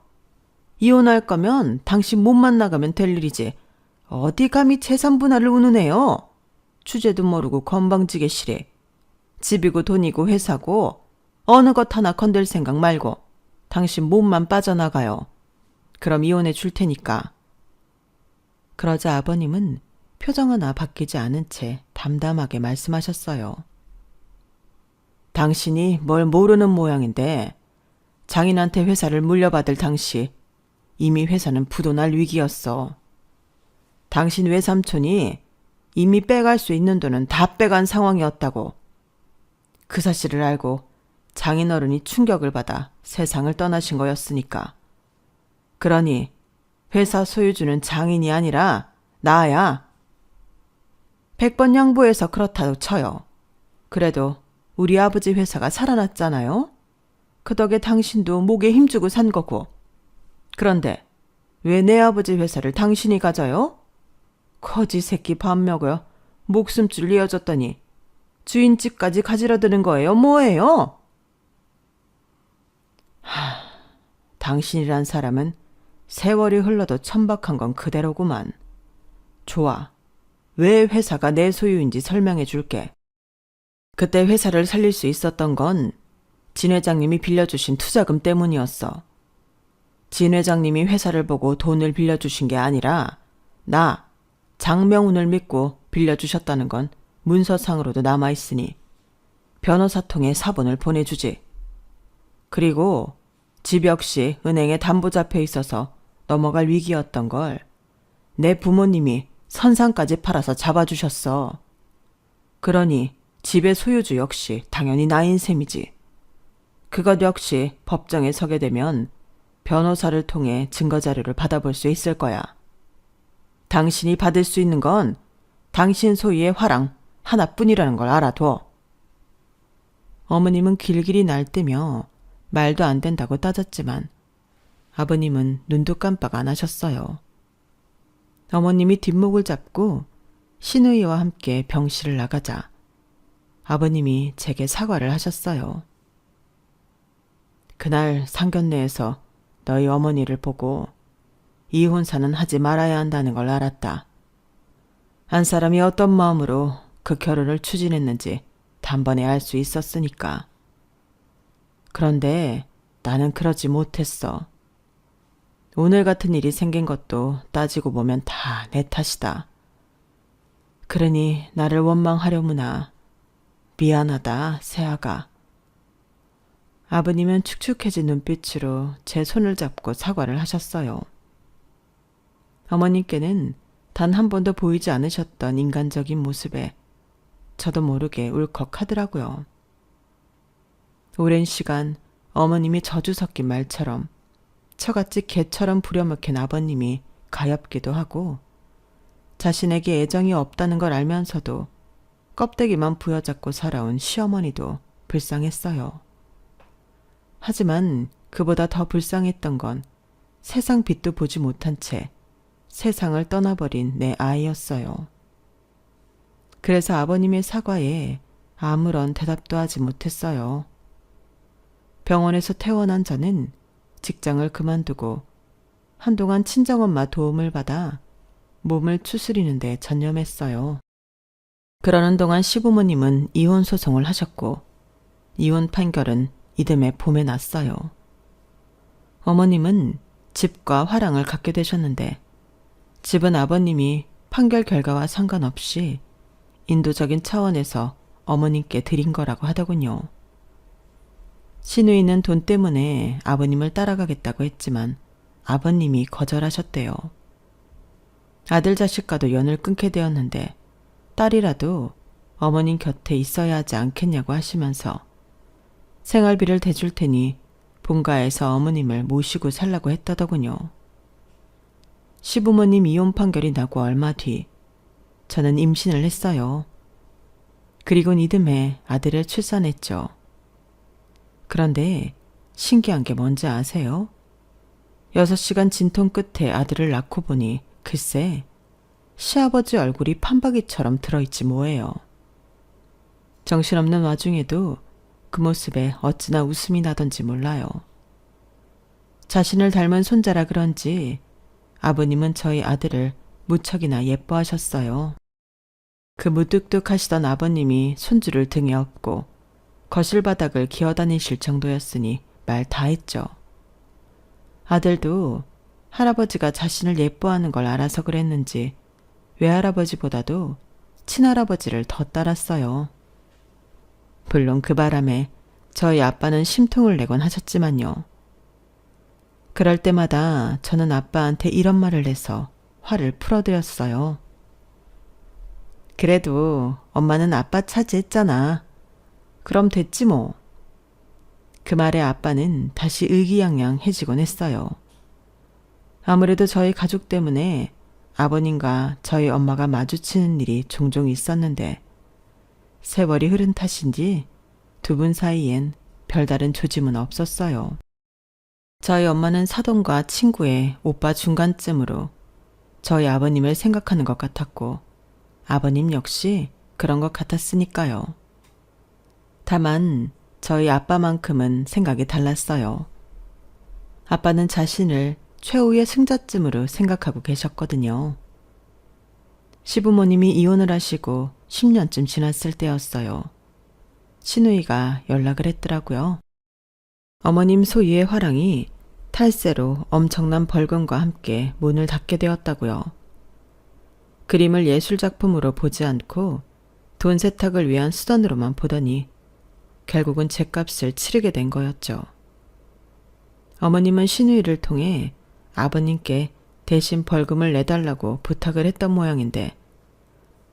이혼할 거면 당신 몸만 나가면 될 일이지 어디 감히 재산 분할을 운운해요? 주제도 모르고 건방지게 시래. 집이고 돈이고 회사고 어느 것 하나 건들 생각 말고 당신 몸만 빠져나가요. 그럼 이혼해 줄 테니까. 그러자 아버님은 표정 하나 바뀌지 않은 채 담담하게 말씀하셨어요. 당신이 뭘 모르는 모양인데 장인한테 회사를 물려받을 당시 이미 회사는 부도날 위기였어. 당신 외삼촌이 이미 빼갈 수 있는 돈은 다 빼간 상황이었다고. 그 사실을 알고 장인어른이 충격을 받아 세상을 떠나신 거였으니까. 그러니 회사 소유주는 장인이 아니라 나야. 100번 양보해서 그렇다고 쳐요. 그래도 우리 아버지 회사가 살아났잖아요. 그 덕에 당신도 목에 힘주고 산 거고. 그런데 왜 내 아버지 회사를 당신이 가져요? 거지 새끼 밥 먹어 목숨줄 이어줬더니 주인집까지 가지러 드는 거예요? 뭐예요? 당신이란 사람은 세월이 흘러도 천박한 건 그대로구만. 좋아. 왜 회사가 내 소유인지 설명해 줄게. 그때 회사를 살릴 수 있었던 건 진 회장님이 빌려주신 투자금 때문이었어. 진 회장님이 회사를 보고 돈을 빌려주신 게 아니라 나, 장명훈을 믿고 빌려주셨다는 건 문서상으로도 남아있으니 변호사 통해 사본을 보내주지. 그리고 집 역시 은행에 담보 잡혀 있어서 넘어갈 위기였던 걸 내 부모님이 선상까지 팔아서 잡아주셨어. 그러니 집의 소유주 역시 당연히 나인 셈이지. 그것 역시 법정에 서게 되면 변호사를 통해 증거자료를 받아볼 수 있을 거야. 당신이 받을 수 있는 건 당신 소유의 화랑 하나뿐이라는 걸 알아둬. 어머님은 길길이 날뛰며 말도 안 된다고 따졌지만 아버님은 눈도 깜빡 안 하셨어요. 어머님이 뒷목을 잡고 시누이와 함께 병실을 나가자 아버님이 제게 사과를 하셨어요. 그날 상견례에서 너희 어머니를 보고 이혼사는 하지 말아야 한다는 걸 알았다. 한 사람이 어떤 마음으로 그 결혼을 추진했는지 단번에 알 수 있었으니까. 그런데 나는 그러지 못했어. 오늘 같은 일이 생긴 것도 따지고 보면 다 내 탓이다. 그러니 나를 원망하려무나. 미안하다, 새아가. 아버님은 축축해진 눈빛으로 제 손을 잡고 사과를 하셨어요. 어머님께는 단 한 번도 보이지 않으셨던 인간적인 모습에 저도 모르게 울컥하더라고요. 오랜 시간 어머님이 저주 섞인 말처럼 처갓집 개처럼 부려먹힌 아버님이 가엾기도 하고 자신에게 애정이 없다는 걸 알면서도 껍데기만 부여잡고 살아온 시어머니도 불쌍했어요. 하지만 그보다 더 불쌍했던 건 세상 빛도 보지 못한 채 세상을 떠나버린 내 아이였어요. 그래서 아버님의 사과에 아무런 대답도 하지 못했어요. 병원에서 퇴원한 저는 직장을 그만두고 한동안 친정엄마 도움을 받아 몸을 추스리는 데 전념했어요. 그러는 동안 시부모님은 이혼 소송을 하셨고 이혼 판결은 이듬해 봄에 났어요. 어머님은 집과 화랑을 갖게 되셨는데 집은 아버님이 판결 결과와 상관없이 인도적인 차원에서 어머님께 드린 거라고 하더군요. 시누이는 돈 때문에 아버님을 따라가겠다고 했지만 아버님이 거절하셨대요. 아들 자식과도 연을 끊게 되었는데 딸이라도 어머님 곁에 있어야 하지 않겠냐고 하시면서 생활비를 대줄 테니 본가에서 어머님을 모시고 살라고 했다더군요. 시부모님 이혼 판결이 나고 얼마 뒤 저는 임신을 했어요. 그리곤 이듬해 아들을 출산했죠. 그런데 신기한 게 뭔지 아세요? 6시간 진통 끝에 아들을 낳고 보니 글쎄 시아버지 얼굴이 판박이처럼 들어있지 뭐예요. 정신없는 와중에도 그 모습에 어찌나 웃음이 나던지 몰라요. 자신을 닮은 손자라 그런지 아버님은 저희 아들을 무척이나 예뻐하셨어요. 그 무뚝뚝하시던 아버님이 손주를 등에 업고 거실 바닥을 기어다니실 정도였으니 말 다 했죠. 아들도 할아버지가 자신을 예뻐하는 걸 알아서 그랬는지 외할아버지보다도 친할아버지를 더 따랐어요. 물론 그 바람에 저희 아빠는 심통을 내곤 하셨지만요. 그럴 때마다 저는 아빠한테 이런 말을 해서 화를 풀어드렸어요. 그래도 엄마는 아빠 차지했잖아. 그럼 됐지 뭐. 그 말에 아빠는 다시 의기양양해지곤 했어요. 아무래도 저희 가족 때문에 아버님과 저희 엄마가 마주치는 일이 종종 있었는데 세월이 흐른 탓인지 두 분 사이엔 별다른 조짐은 없었어요. 저희 엄마는 사돈과 친구의 오빠 중간쯤으로 저희 아버님을 생각하는 것 같았고 아버님 역시 그런 것 같았으니까요. 다만 저희 아빠만큼은 생각이 달랐어요. 아빠는 자신을 최후의 승자쯤으로 생각하고 계셨거든요. 시부모님이 이혼을 하시고 10년쯤 지났을 때였어요. 시누이가 연락을 했더라고요. 어머님 소유의 화랑이 탈세로 엄청난 벌금과 함께 문을 닫게 되었다고요. 그림을 예술작품으로 보지 않고 돈 세탁을 위한 수단으로만 보더니 결국은 죗값을 치르게 된 거였죠. 어머님은 시누이를 통해 아버님께 대신 벌금을 내달라고 부탁을 했던 모양인데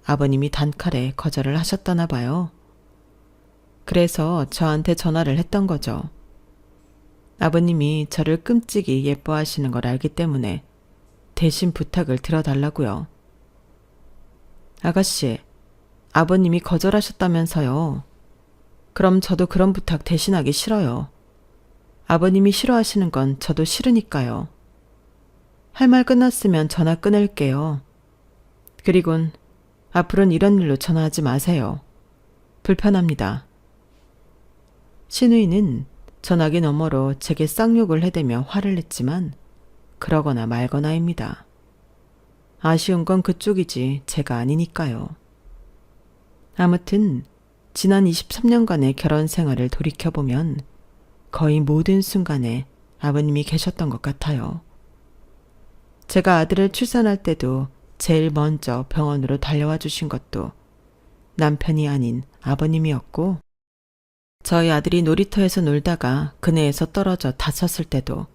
아버님이 단칼에 거절을 하셨다나 봐요. 그래서 저한테 전화를 했던 거죠. 아버님이 저를 끔찍이 예뻐하시는 걸 알기 때문에 대신 부탁을 들어달라고요. 아가씨, 아버님이 거절하셨다면서요. 그럼 저도 그런 부탁 대신하기 싫어요. 아버님이 싫어하시는 건 저도 싫으니까요. 할 말 끝났으면 전화 끊을게요. 그리곤 앞으로는 이런 일로 전화하지 마세요. 불편합니다. 시누이는 전화기 너머로 제게 쌍욕을 해대며 화를 냈지만 그러거나 말거나입니다. 아쉬운 건 그쪽이지 제가 아니니까요. 아무튼 지난 23년간의 결혼 생활을 돌이켜보면 거의 모든 순간에 아버님이 계셨던 것 같아요. 제가 아들을 출산할 때도 제일 먼저 병원으로 달려와 주신 것도 남편이 아닌 아버님이었고 저희 아들이 놀이터에서 놀다가 그네에서 떨어져 다쳤을 때도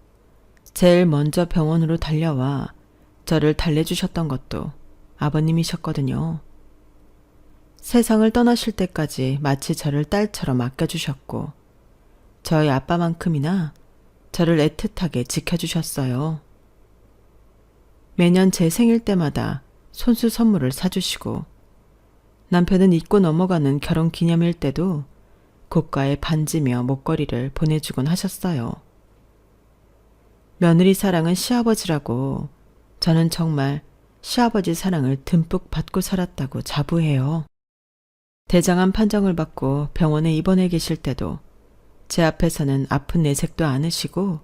제일 먼저 병원으로 달려와 저를 달래주셨던 것도 아버님이셨거든요. 세상을 떠나실 때까지 마치 저를 딸처럼 아껴주셨고 저희 아빠만큼이나 저를 애틋하게 지켜주셨어요. 매년 제 생일 때마다 손수 선물을 사주시고 남편은 잊고 넘어가는 결혼 기념일 때도 고가의 반지며 목걸이를 보내주곤 하셨어요. 며느리 사랑은 시아버지라고 저는 정말 시아버지 사랑을 듬뿍 받고 살았다고 자부해요. 대장암 판정을 받고 병원에 입원해 계실 때도 제 앞에서는 아픈 내색도 않으시고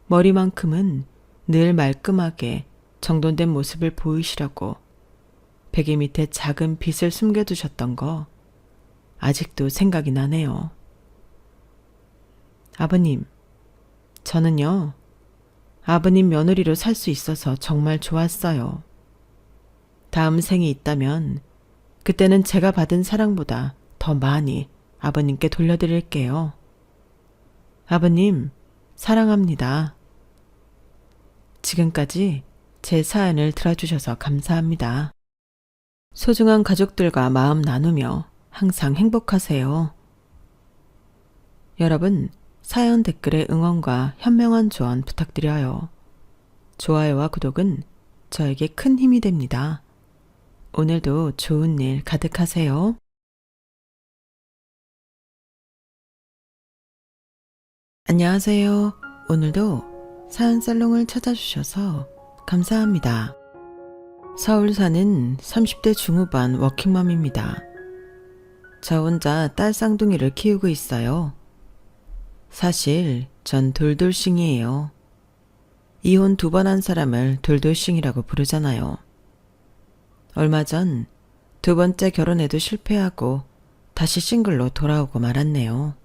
머리만큼은 늘 말끔하게 정돈된 모습을 보이시라고 베개 밑에 작은 빚을 숨겨두셨던 거 아직도 생각이 나네요. 아버님, 저는요, 아버님 며느리로 살 수 있어서 정말 좋았어요. 다음 생이 있다면 그때는 제가 받은 사랑보다 더 많이 아버님께 돌려드릴게요. 아버님, 사랑합니다. 지금까지 제 사연을 들어주셔서 감사합니다. 소중한 가족들과 마음 나누며 항상 행복하세요. 여러분, 사연 댓글에 응원과 현명한 조언 부탁드려요. 좋아요와 구독은 저에게 큰 힘이 됩니다. 오늘도 좋은 일 가득하세요. 안녕하세요. 오늘도 사연 살롱을 찾아주셔서 감사합니다. 서울 사는 30대 중후반 워킹맘입니다. 저 혼자 딸 쌍둥이를 키우고 있어요. 사실 전 돌돌싱이에요. 이혼 2번 한 사람을 돌돌싱이라고 부르잖아요. 얼마 전 2번째 결혼에도 실패하고 다시 싱글로 돌아오고 말았네요.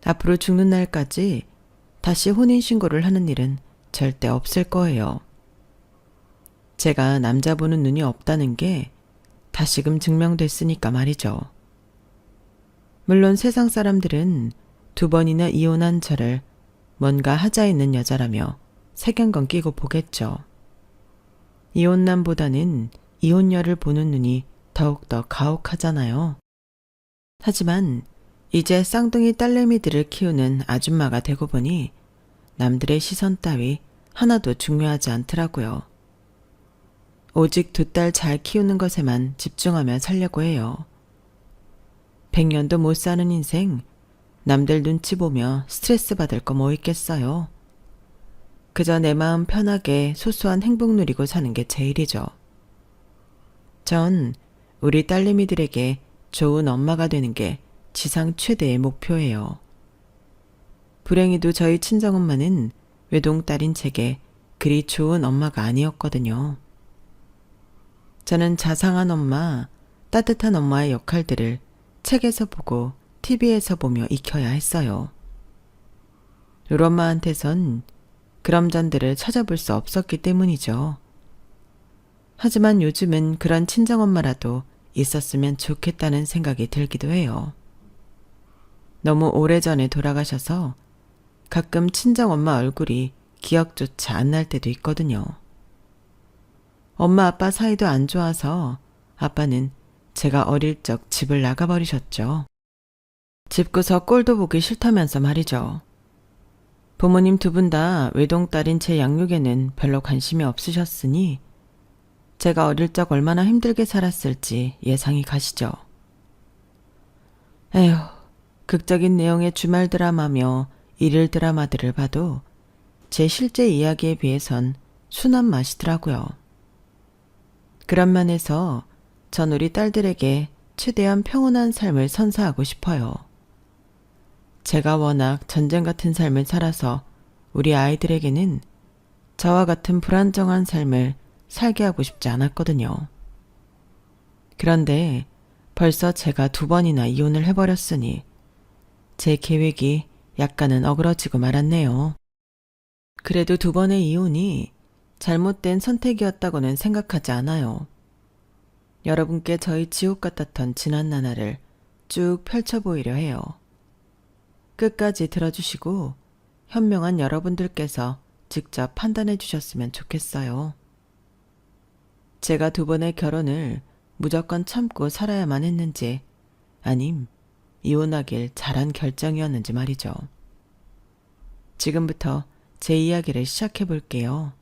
앞으로 죽는 날까지 다시 혼인신고를 하는 일은 절대 없을 거예요. 제가 남자 보는 눈이 없다는 게 다시금 증명됐으니까 말이죠. 물론 세상 사람들은 2번이나 이혼한 저를 뭔가 하자 있는 여자라며 색연건 끼고 보겠죠. 이혼남보다는 이혼녀를 보는 눈이 더욱더 가혹하잖아요. 하지만 이제 쌍둥이 딸내미들을 키우는 아줌마가 되고 보니 남들의 시선 따위 하나도 중요하지 않더라고요. 오직 2딸 잘 키우는 것에만 집중하며 살려고 해요. 100년도 못 사는 인생, 남들 눈치 보며 스트레스 받을 거 뭐 있겠어요. 그저 내 마음 편하게 소소한 행복 누리고 사는 게 제일이죠. 전 우리 딸내미들에게 좋은 엄마가 되는 게 지상 최대의 목표예요. 불행히도 저희 친정엄마는 외동딸인 제게 그리 좋은 엄마가 아니었거든요. 저는 자상한 엄마, 따뜻한 엄마의 역할들을 책에서 보고 TV에서 보며 익혀야 했어요. 우리 엄마한테선 그런 점들을 찾아볼 수 없었기 때문이죠. 하지만 요즘은 그런 친정엄마라도 있었으면 좋겠다는 생각이 들기도 해요. 너무 오래전에 돌아가셔서 가끔 친정엄마 얼굴이 기억조차 안 날 때도 있거든요. 엄마 아빠 사이도 안 좋아서 아빠는 제가 어릴 적 집을 나가버리셨죠. 집구석 꼴도 보기 싫다면서 말이죠. 부모님 2분 다 외동딸인 제 양육에는 별로 관심이 없으셨으니 제가 어릴 적 얼마나 힘들게 살았을지 예상이 가시죠. 에휴, 극적인 내용의 주말 드라마며 일일 드라마들을 봐도 제 실제 이야기에 비해선 순한 맛이더라고요. 그런 면에서 전 우리 딸들에게 최대한 평온한 삶을 선사하고 싶어요. 제가 워낙 전쟁 같은 삶을 살아서 우리 아이들에게는 저와 같은 불안정한 삶을 살게 하고 싶지 않았거든요. 그런데 벌써 제가 2번이나 이혼을 해버렸으니 제 계획이 약간은 어그러지고 말았네요. 그래도 2번의 이혼이 잘못된 선택이었다고는 생각하지 않아요. 여러분께 저희 지옥 같았던 지난 나날을 쭉 펼쳐 보이려 해요. 끝까지 들어주시고 현명한 여러분들께서 직접 판단해 주셨으면 좋겠어요. 제가 2번의 결혼을 무조건 참고 살아야만 했는지 아님 이혼하길 잘한 결정이었는지 말이죠. 지금부터 제 이야기를 시작해 볼게요.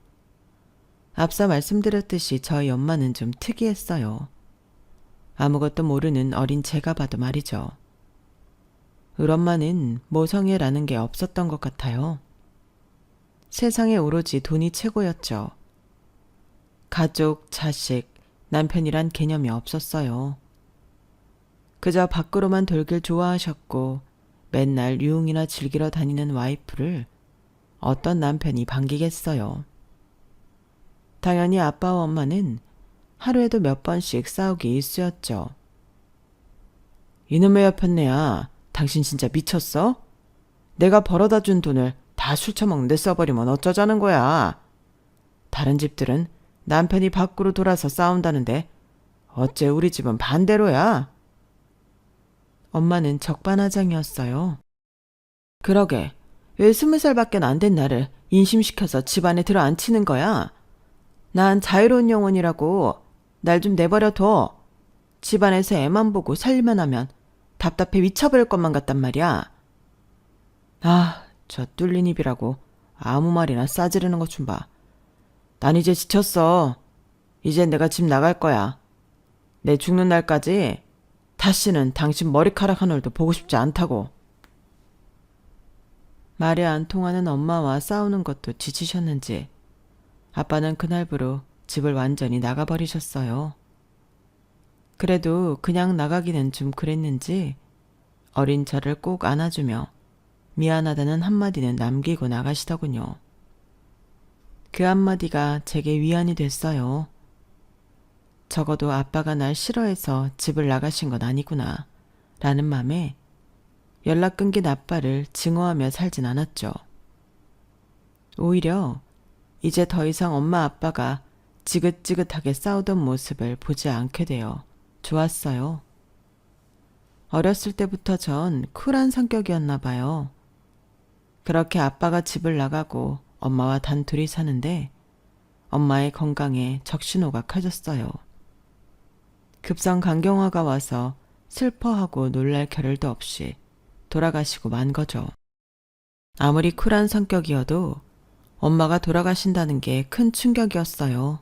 앞서 말씀드렸듯이 저희 엄마는 좀 특이했어요. 아무것도 모르는 어린 제가 봐도 말이죠. 우리 엄마는 모성애라는 게 없었던 것 같아요. 세상에 오로지 돈이 최고였죠. 가족, 자식, 남편이란 개념이 없었어요. 그저 밖으로만 돌길 좋아하셨고 맨날 유흥이나 즐기러 다니는 와이프를 어떤 남편이 반기겠어요. 당연히 아빠와 엄마는 하루에도 몇 번씩 싸우기 일쑤였죠. 이놈의 여편네야, 당신 진짜 미쳤어? 내가 벌어다 준 돈을 다 술 처먹는데 써버리면 어쩌자는 거야. 다른 집들은 남편이 밖으로 돌아서 싸운다는데 어째 우리 집은 반대로야? 엄마는 적반하장이었어요. 그러게, 왜 20살밖에 안 된 나를 인심시켜서 집안에 들어앉히는 거야? 난 자유로운 영혼이라고. 날 좀 내버려둬. 집안에서 애만 보고 살림만 하면 답답해 미쳐버릴 것만 같단 말이야. 아, 저 뚫린 입이라고 아무 말이나 싸지르는 것 좀 봐. 난 이제 지쳤어. 이젠 내가 집 나갈 거야. 내 죽는 날까지 다시는 당신 머리카락 한 올도 보고 싶지 않다고. 말이 안 통하는 엄마와 싸우는 것도 지치셨는지 아빠는 그날부로 집을 완전히 나가버리셨어요. 그래도 그냥 나가기는 좀 그랬는지 어린 저를 꼭 안아주며 미안하다는 한마디는 남기고 나가시더군요. 그 한마디가 제게 위안이 됐어요. 적어도 아빠가 날 싫어해서 집을 나가신 건 아니구나 라는 맘에 연락 끊긴 아빠를 증오하며 살진 않았죠. 오히려 이제 더 이상 엄마 아빠가 지긋지긋하게 싸우던 모습을 보지 않게 되어 좋았어요. 어렸을 때부터 전 쿨한 성격이었나 봐요. 그렇게 아빠가 집을 나가고 엄마와 단둘이 사는데 엄마의 건강에 적신호가 커졌어요. 급성 간경화가 와서 슬퍼하고 놀랄 겨를도 없이 돌아가시고 만 거죠. 아무리 쿨한 성격이어도 엄마가 돌아가신다는 게 큰 충격이었어요.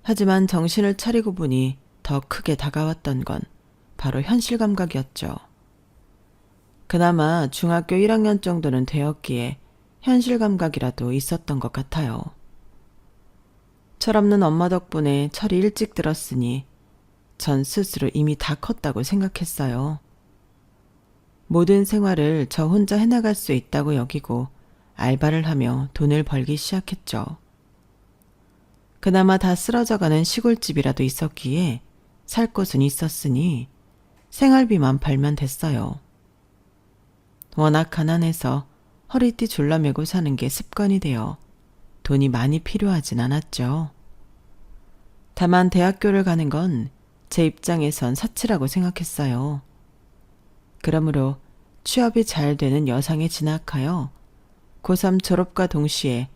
하지만 정신을 차리고 보니 더 크게 다가왔던 건 바로 현실 감각이었죠. 그나마 중학교 1학년 정도는 되었기에 현실 감각이라도 있었던 것 같아요. 철없는 엄마 덕분에 철이 일찍 들었으니 전 스스로 이미 다 컸다고 생각했어요. 모든 생활을 저 혼자 해나갈 수 있다고 여기고 알바를 하며 돈을 벌기 시작했죠. 그나마 다 쓰러져가는 시골집이라도 있었기에 살 곳은 있었으니 생활비만 벌면 됐어요. 워낙 가난해서 허리띠 졸라매고 사는 게 습관이 되어 돈이 많이 필요하진 않았죠. 다만 대학교를 가는 건 제 입장에선 사치라고 생각했어요. 그러므로 취업이 잘 되는 여상에 진학하여 고3 졸업과 동시에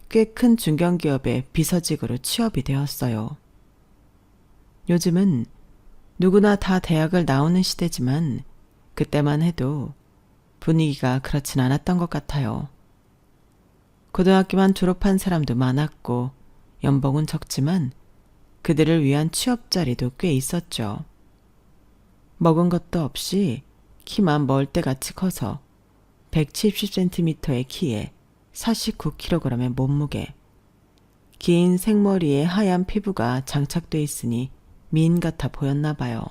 꽤 큰 중견기업의 비서직으로 취업이 되었어요. 요즘은 누구나 다 대학을 나오는 시대지만 그때만 해도 분위기가 그렇진 않았던 것 같아요. 고등학교만 졸업한 사람도 많았고 연봉은 적지만 그들을 위한 취업 자리도 꽤 있었죠. 먹은 것도 없이 키만 멀대같이 커서 170cm의 키에 49kg의 몸무게, 긴 생머리에 하얀 피부가 장착돼 있으니 미인 같아 보였나 봐요.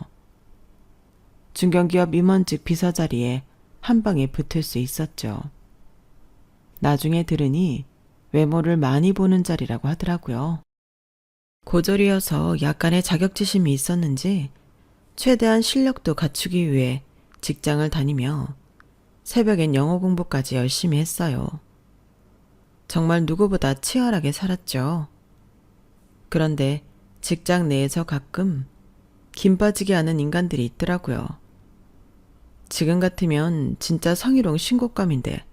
중견기업 임원직 비서 자리에 한 방에 붙을 수 있었죠. 나중에 들으니 외모를 많이 보는 자리라고 하더라고요. 고졸이어서 약간의 자격지심이 있었는지 최대한 실력도 갖추기 위해 직장을 다니며 새벽엔 영어 공부까지 열심히 했어요. 정말 누구보다 치열하게 살았죠. 그런데 직장 내에서 가끔 김 빠지게 하는 인간들이 있더라고요. 지금 같으면 진짜 성희롱 신고감인데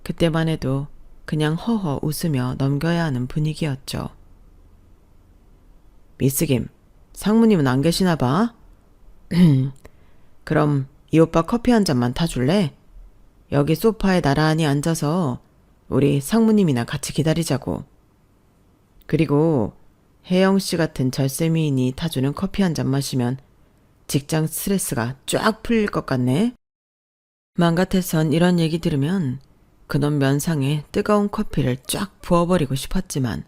그때만 해도 그냥 허허 웃으며 넘겨야 하는 분위기였죠. 미스 김, 상무님은 안 계시나 봐? 그럼 이 오빠 커피 한 잔만 타줄래? 여기 소파에 나란히 앉아서 우리 상무님이나 같이 기다리자고. 그리고 혜영 씨 같은 절세미인이 타주는 커피 한 잔 마시면 직장 스트레스가 쫙 풀릴 것 같네. 맘 같아선 이런 얘기 들으면 그놈 면상에 뜨거운 커피를 쫙 부어버리고 싶었지만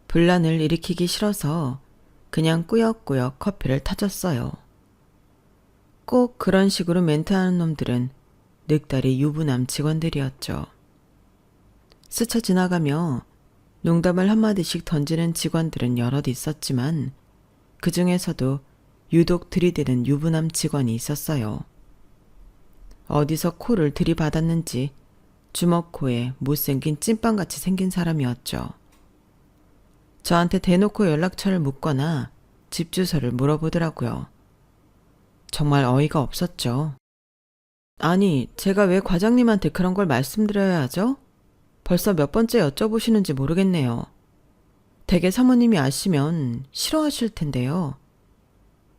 분란을 일으키기 싫어서 그냥 꾸역꾸역 커피를 타줬어요. 꼭 그런 식으로 멘트하는 놈들은 늑다리 유부남 직원들이었죠. 스쳐 지나가며 농담을 한마디씩 던지는 직원들은 여럿 있었지만 그 중에서도 유독 들이대는 유부남 직원이 있었어요. 어디서 코를 들이받았는지 주먹코에 못생긴 찐빵같이 생긴 사람이었죠. 저한테 대놓고 연락처를 묻거나 집 주소를 물어보더라고요. 정말 어이가 없었죠. 아니, 제가 왜 과장님한테 그런 걸 말씀드려야 하죠? 벌써 몇 번째 여쭤보시는지 모르겠네요. 댁에 사모님이 아시면 싫어하실 텐데요.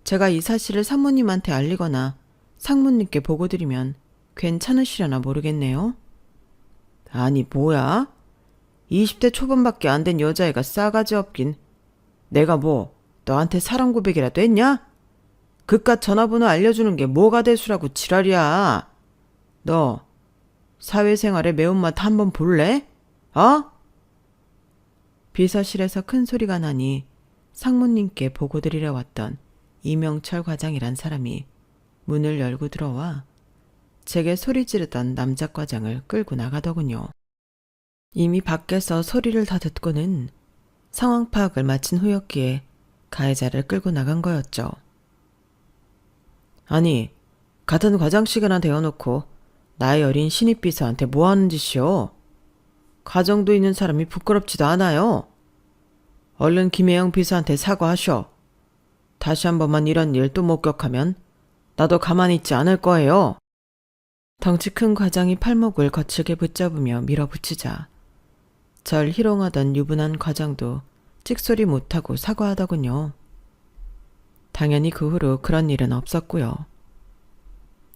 제가 이 사실을 사모님한테 알리거나 상무님께 보고드리면 괜찮으시려나 모르겠네요. 아니, 뭐야? 20대 초반밖에 안 된 여자애가 싸가지 없긴. 내가 뭐 너한테 사랑 고백이라도 했냐? 그깟 전화번호 알려주는 게 뭐가 대수라고 지랄이야. 너 사회생활의 매운맛 한번 볼래? 어? 비서실에서 큰 소리가 나니 상무님께 보고드리러 왔던 이명철 과장이란 사람이 문을 열고 들어와 제게 소리 지르던 남자 과장을 끌고 나가더군요. 이미 밖에서 소리를 다 듣고는 상황 파악을 마친 후였기에 가해자를 끌고 나간 거였죠. 아니, 같은 과장시계나 대어놓고 나이 어린 신입 비서한테 뭐하는 짓이오? 가정도 있는 사람이 부끄럽지도 않아요. 얼른 김혜영 비서한테 사과하셔. 다시 한 번만 이런 일 또 목격하면 나도 가만히 있지 않을 거예요. 덩치 큰 과장이 팔목을 거칠게 붙잡으며 밀어붙이자 절 희롱하던 유분한 과장도 찍소리 못하고 사과하더군요. 당연히 그 후로 그런 일은 없었고요.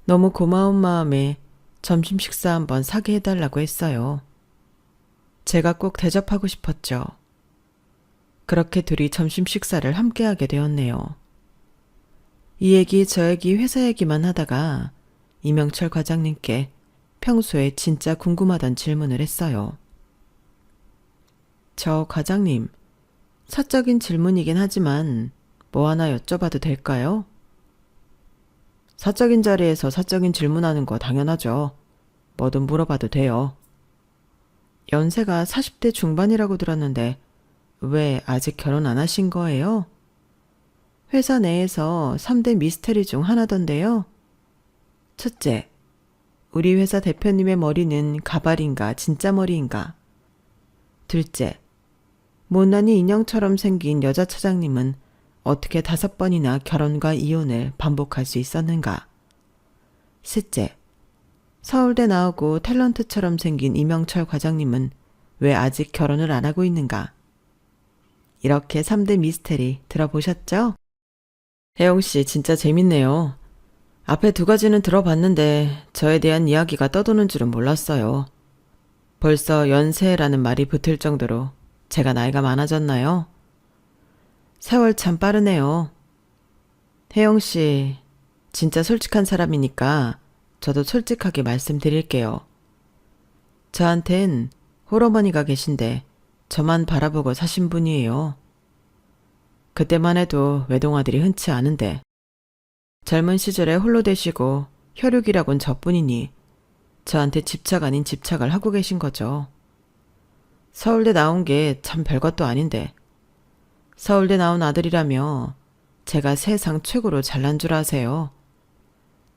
너무 고마운 마음에 점심 식사 한번 사게 해달라고 했어요. 제가 꼭 대접하고 싶었죠. 그렇게 둘이 점심 식사를 함께하게 되었네요. 이 얘기 저 얘기 회사 얘기만 하다가 이명철 과장님께 평소에 진짜 궁금하던 질문을 했어요. 저 과장님, 사적인 질문이긴 하지만 뭐 하나 여쭤봐도 될까요? 사적인 자리에서 사적인 질문하는 거 당연하죠. 뭐든 물어봐도 돼요. 연세가 40대 중반이라고 들었는데 왜 아직 결혼 안 하신 거예요? 회사 내에서 3대 미스테리 중 하나던데요. 첫째, 우리 회사 대표님의 머리는 가발인가 진짜 머리인가? 둘째, 못난이 인형처럼 생긴 여자 차장님은 어떻게 5번이나 결혼과 이혼을 반복할 수 있었는가? 셋째, 서울대 나오고 탤런트처럼 생긴 이명철 과장님은 왜 아직 결혼을 안 하고 있는가? 이렇게 3대 미스테리 들어보셨죠? 혜영씨 진짜 재밌네요. 앞에 2가지는 들어봤는데 저에 대한 이야기가 떠도는 줄은 몰랐어요. 벌써 연세라는 말이 붙을 정도로 제가 나이가 많아졌나요? 세월 참 빠르네요. 혜영씨 진짜 솔직한 사람이니까 저도 솔직하게 말씀드릴게요. 저한텐 홀어머니가 계신데 저만 바라보고 사신 분이에요. 그때만 해도 외동아들이 흔치 않은데 젊은 시절에 홀로 되시고 혈육이라곤 저뿐이니 저한테 집착 아닌 집착을 하고 계신 거죠. 서울대 나온 게 참 별것도 아닌데 서울대 나온 아들이라며 제가 세상 최고로 잘난 줄 아세요.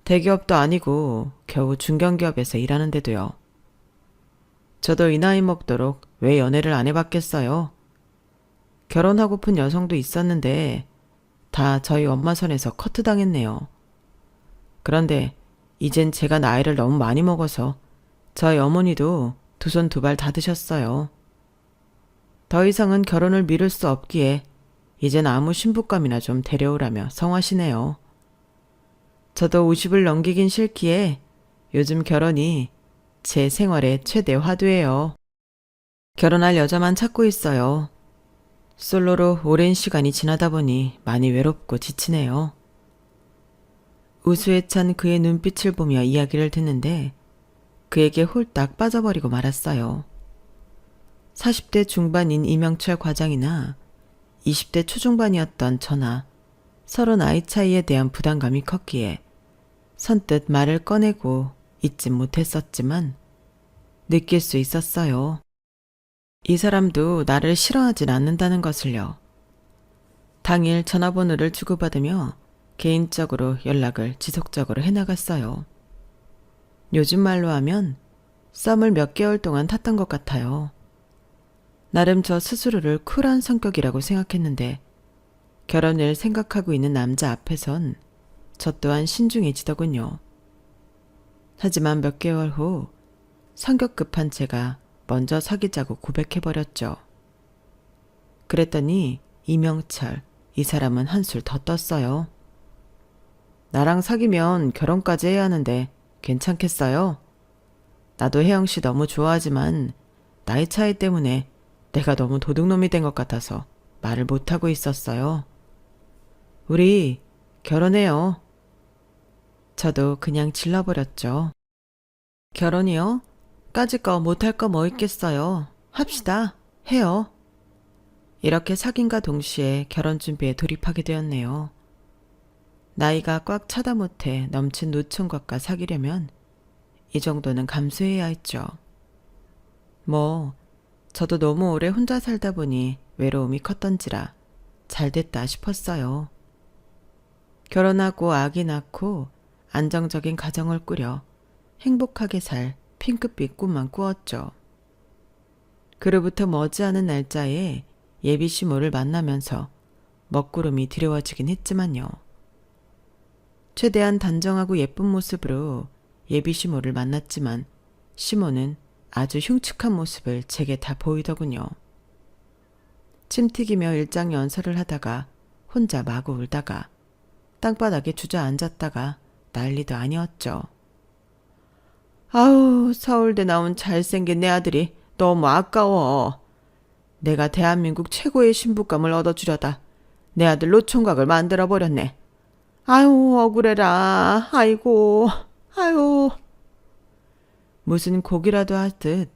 대기업도 아니고 겨우 중견기업에서 일하는데도요. 저도 이 나이 먹도록 왜 연애를 안 해봤겠어요. 결혼하고픈 여성도 있었는데 다 저희 엄마 손에서 커트당했네요. 그런데 이젠 제가 나이를 너무 많이 먹어서 저희 어머니도 2손 2발 다 드셨어요. 더 이상은 결혼을 미룰 수 없기에 이젠 아무 신부감이나 좀 데려오라며 성하시네요. 저도 50을 넘기긴 싫기에 요즘 결혼이 제 생활의 최대 화두예요. 결혼할 여자만 찾고 있어요. 솔로로 오랜 시간이 지나다 보니 많이 외롭고 지치네요. 우수에 찬 그의 눈빛을 보며 이야기를 듣는데 그에게 홀딱 빠져버리고 말았어요. 40대 중반인 이명철 과장이나 20대 초중반이었던 저나 서로 나이 차이에 대한 부담감이 컸기에 선뜻 말을 꺼내고 잊진 못했었지만 느낄 수 있었어요. 이 사람도 나를 싫어하진 않는다는 것을요. 당일 전화번호를 주고받으며 개인적으로 연락을 지속적으로 해나갔어요. 요즘 말로 하면 썸을 몇 개월 동안 탔던 것 같아요. 나름 저 스스로를 쿨한 성격이라고 생각했는데 결혼을 생각하고 있는 남자 앞에선 저 또한 신중해지더군요. 하지만 몇 개월 후 성격 급한 제가 먼저 사귀자고 고백해버렸죠. 그랬더니 이명철, 이 사람은 한술 더 떴어요. 나랑 사귀면 결혼까지 해야 하는데 괜찮겠어요? 나도 혜영 씨 너무 좋아하지만 나이 차이 때문에 내가 너무 도둑놈이 된 것 같아서 말을 못하고 있었어요. 우리 결혼해요. 저도 그냥 질러버렸죠. 결혼이요? 까짓 거 못할 거 뭐 있겠어요. 합시다. 해요. 이렇게 사귄과 동시에 결혼 준비에 돌입하게 되었네요. 나이가 꽉 차다 못해 넘친 노총각과 사귀려면 이 정도는 감수해야 했죠. 뭐 저도 너무 오래 혼자 살다 보니 외로움이 컸던지라 잘 됐다 싶었어요. 결혼하고 아기 낳고 안정적인 가정을 꾸려 행복하게 살 핑크빛 꿈만 꾸었죠. 그로부터 머지않은 날짜에 예비 시모를 만나면서 먹구름이 드리워지긴 했지만요. 최대한 단정하고 예쁜 모습으로 예비 시모를 만났지만 시모는 아주 흉측한 모습을 제게 다 보이더군요. 침 튀기며 일장연설을 하다가 혼자 마구 울다가 땅바닥에 주저앉았다가 난리도 아니었죠. 아우, 서울대 나온 잘생긴 내 아들이 너무 아까워. 내가 대한민국 최고의 신부감을 얻어주려다 내 아들 노총각을 만들어버렸네. 아유, 억울해라. 아이고, 아유. 무슨 곡이라도 하듯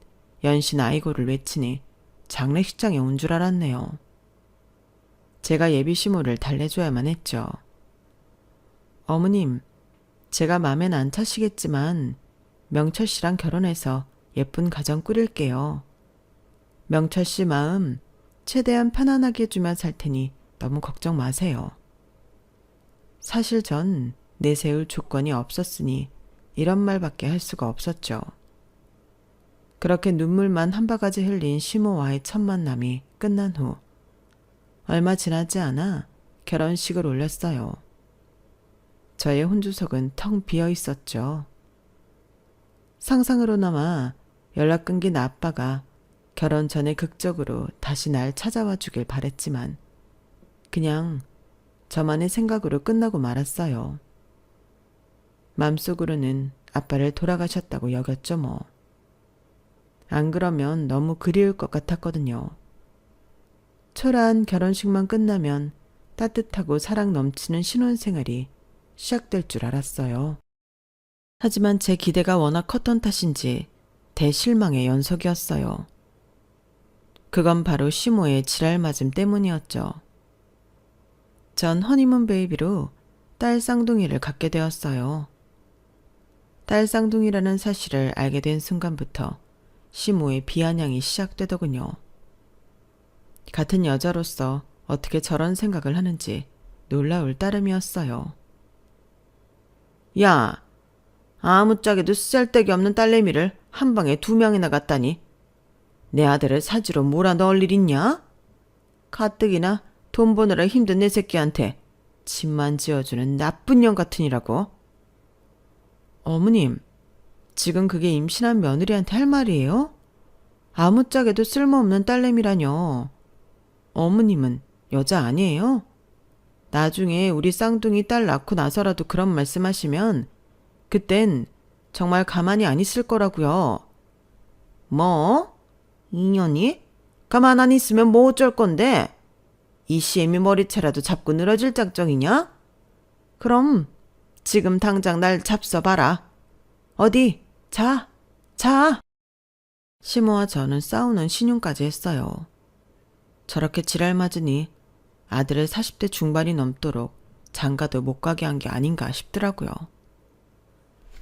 연신 아이고를 외치니 장례식장에 온 줄 알았네요. 제가 예비 시모를 달래줘야만 했죠. 어머님, 제가 맘엔 안 차시겠지만 명철 씨랑 결혼해서 예쁜 가정 꾸릴게요. 명철 씨 마음 최대한 편안하게 해주면 살 테니 너무 걱정 마세요. 사실 전 내세울 조건이 없었으니 이런 말밖에 할 수가 없었죠. 그렇게 눈물만 한 바가지 흘린 시모와의 첫 만남이 끝난 후 얼마 지나지 않아 결혼식을 올렸어요. 저의 혼주석은 텅 비어 있었죠. 상상으로나마 연락 끊긴 아빠가 결혼 전에 극적으로 다시 날 찾아와 주길 바랬지만 그냥 저만의 생각으로 끝나고 말았어요. 맘속으로는 아빠를 돌아가셨다고 여겼죠 뭐. 안 그러면 너무 그리울 것 같았거든요. 초라한 결혼식만 끝나면 따뜻하고 사랑 넘치는 신혼생활이 시작될 줄 알았어요. 하지만 제 기대가 워낙 컸던 탓인지 대실망의 연속이었어요. 그건 바로 시모의 지랄맞음 때문이었죠. 전 허니문 베이비로 딸 쌍둥이를 갖게 되었어요. 딸 쌍둥이라는 사실을 알게 된 순간부터 시모의 비아냥이 시작되더군요. 같은 여자로서 어떻게 저런 생각을 하는지 놀라울 따름이었어요. 야, 아무짝에도 쓰잘데기 없는 딸내미를 한 방에 2명이나 갖다니 내 아들을 사지로 몰아 넣을 일 있냐? 가뜩이나 돈 버느라 힘든 내 새끼한테 집만 지어주는 나쁜 년 같으니라고. 어머님, 지금 그게 임신한 며느리한테 할 말이에요? 아무짝에도 쓸모없는 딸내미라뇨. 어머님은 여자 아니에요? 나중에 우리 쌍둥이 딸 낳고 나서라도 그런 말씀하시면 그땐 정말 가만히 안 있을 거라고요. 뭐? 인연이? 가만 안 있으면 뭐 어쩔 건데? 이 시애미 머리채라도 잡고 늘어질 작정이냐? 그럼 지금 당장 날 잡숴봐라. 어디? 자, 자. 시모와 저는 싸우는 신용까지 했어요. 저렇게 지랄 맞으니 아들을 40대 중반이 넘도록 장가도 못 가게 한 게 아닌가 싶더라고요.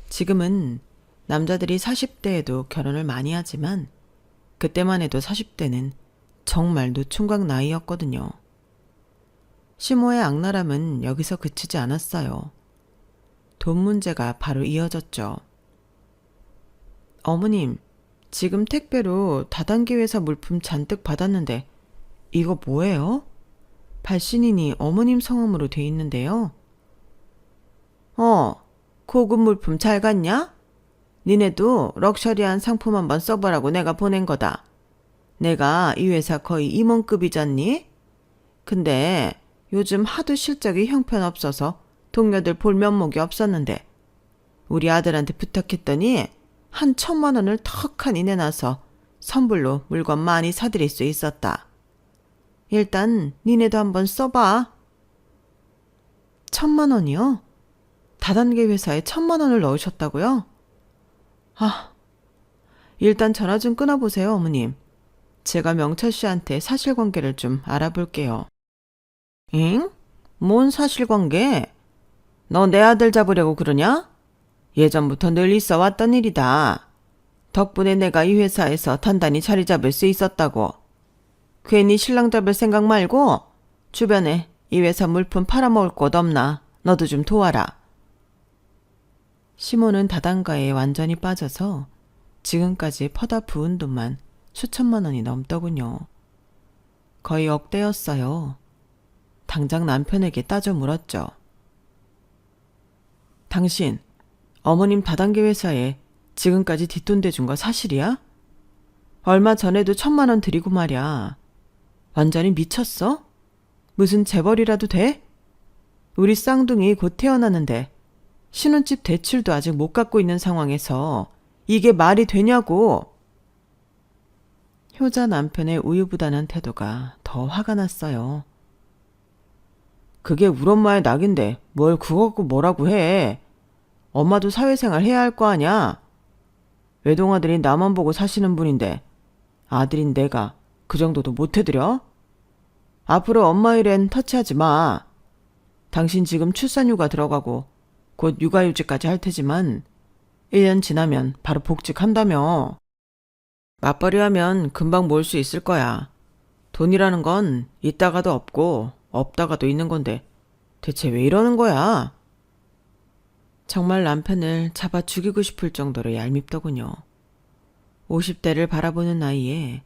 지금은 남자들이 40대에도 결혼을 많이 하지만 그때만 해도 40대는 정말 노총각 나이였거든요. 시모의 악랄함은 여기서 그치지 않았어요. 돈 문제가 바로 이어졌죠. 어머님, 지금 택배로 다단계 회사 물품 잔뜩 받았는데 이거 뭐예요? 발신인이 어머님 성함으로 돼 있는데요. 고급 물품 잘 갔냐? 니네도 럭셔리한 상품 한번 써보라고 내가 보낸 거다. 내가 이 회사 거의 임원급이잖니? 근데 요즘 하도 실적이 형편없어서 동료들 볼 면목이 없었는데 우리 아들한테 부탁했더니 한 1,000만 원을 턱하니 내놔서 선불로 물건 많이 사드릴 수 있었다. 일단 니네도 한번 써봐. 1,000만 원이요? 다단계 회사에 1,000만 원을 넣으셨다고요? 일단 전화 좀 끊어보세요, 어머님. 제가 명철 씨한테 사실관계를 좀 알아볼게요. 응? 뭔 사실관계? 너 내 아들 잡으려고 그러냐? 예전부터 늘 있어 왔던 일이다. 덕분에 내가 이 회사에서 단단히 자리 잡을 수 있었다고. 괜히 신랑 잡을 생각 말고 주변에 이 회사 물품 팔아먹을 곳 없나 너도 좀 도와라. 시모는 다단가에 완전히 빠져서 지금까지 퍼다 부은 돈만 수천만 원이 넘더군요. 거의 억대였어요. 당장 남편에게 따져 물었죠. 당신, 어머님 다단계 회사에 지금까지 뒷돈 대준 거 사실이야? 얼마 전에도 1,000만 원 드리고 말이야. 완전히 미쳤어? 무슨 재벌이라도 돼? 우리 쌍둥이 곧 태어나는데 신혼집 대출도 아직 못 갚고 있는 상황에서 이게 말이 되냐고. 효자 남편의 우유부단한 태도가 더 화가 났어요. 그게 우리 엄마의 낙인데 뭘 그거 갖고 뭐라고 해. 엄마도 사회생활 해야 할 거 아냐. 외동아들이 나만 보고 사시는 분인데 아들인 내가 그 정도도 못 해드려? 앞으로 엄마 일엔 터치하지 마. 당신 지금 출산휴가 들어가고 곧 육아휴직까지 할 테지만 1년 지나면 바로 복직한다며. 맞벌이 하면 금방 모을 수 있을 거야. 돈이라는 건 있다가도 없고 없다가도 있는 건데 대체 왜 이러는 거야? 정말 남편을 잡아 죽이고 싶을 정도로 얄밉더군요. 50대를 바라보는 나이에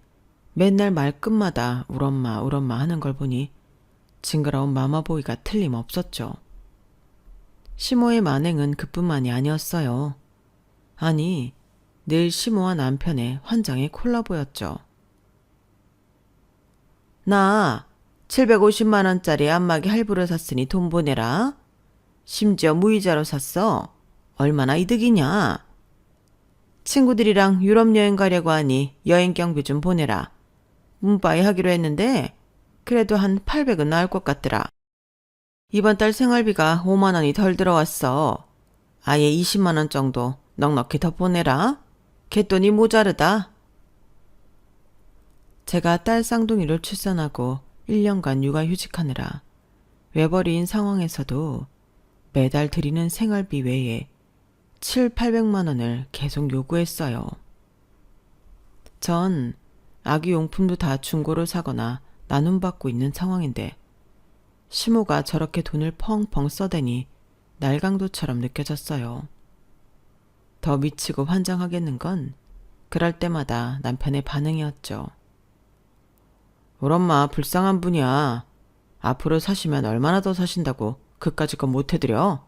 맨날 말끝마다 울엄마 울엄마 하는 걸 보니 징그러운 마마보이가 틀림없었죠. 시모의 만행은 그뿐만이 아니었어요. 아니, 늘 시모와 남편의 환장의 콜라보였죠. 나 750만 원짜리 안마기 할부로 샀으니 돈 보내라. 심지어 무이자로 샀어. 얼마나 이득이냐. 친구들이랑 유럽 여행 가려고 하니 여행 경비 좀 보내라. 문바이 하기로 했는데 그래도 한 800은 나올 것 같더라. 이번 달 생활비가 5만 원이 덜 들어왔어. 아예 20만 원 정도 넉넉히 더 보내라. 갯돈이 모자르다. 제가 딸 쌍둥이를 출산하고 1년간 육아휴직하느라 외벌이인 상황에서도 매달 드리는 생활비 외에 700~800만 원을 계속 요구했어요. 전 아기 용품도 다 중고로 사거나 나눔받고 있는 상황인데 시모가 저렇게 돈을 펑펑 써대니 날강도처럼 느껴졌어요. 더 미치고 환장하겠는 건 그럴 때마다 남편의 반응이었죠. 우리 엄마 불쌍한 분이야. 앞으로 사시면 얼마나 더 사신다고 그까짓 건 못 해드려?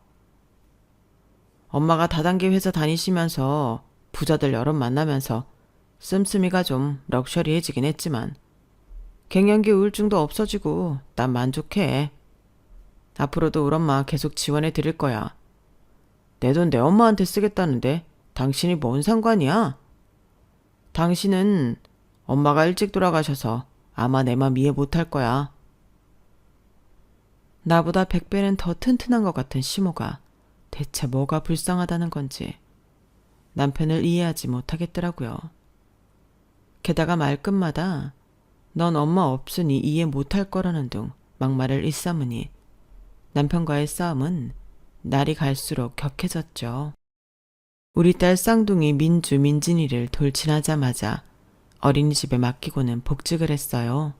엄마가 다단계 회사 다니시면서 부자들 여럿 만나면서 씀씀이가 좀 럭셔리해지긴 했지만 갱년기 우울증도 없어지고 난 만족해. 앞으로도 우리 엄마 계속 지원해 드릴 거야. 내 돈 내 엄마한테 쓰겠다는데 당신이 뭔 상관이야? 당신은 엄마가 일찍 돌아가셔서 아마 내 맘 이해 못할 거야. 나보다 100배는 더 튼튼한 것 같은 시모가 대체 뭐가 불쌍하다는 건지 남편을 이해하지 못하겠더라고요. 게다가 말끝마다 넌 엄마 없으니 이해 못할 거라는 둥 막말을 일삼으니 남편과의 싸움은 날이 갈수록 격해졌죠. 우리 딸 쌍둥이 민진이를 돌진하자마자 어린이집에 맡기고는 복직을 했어요.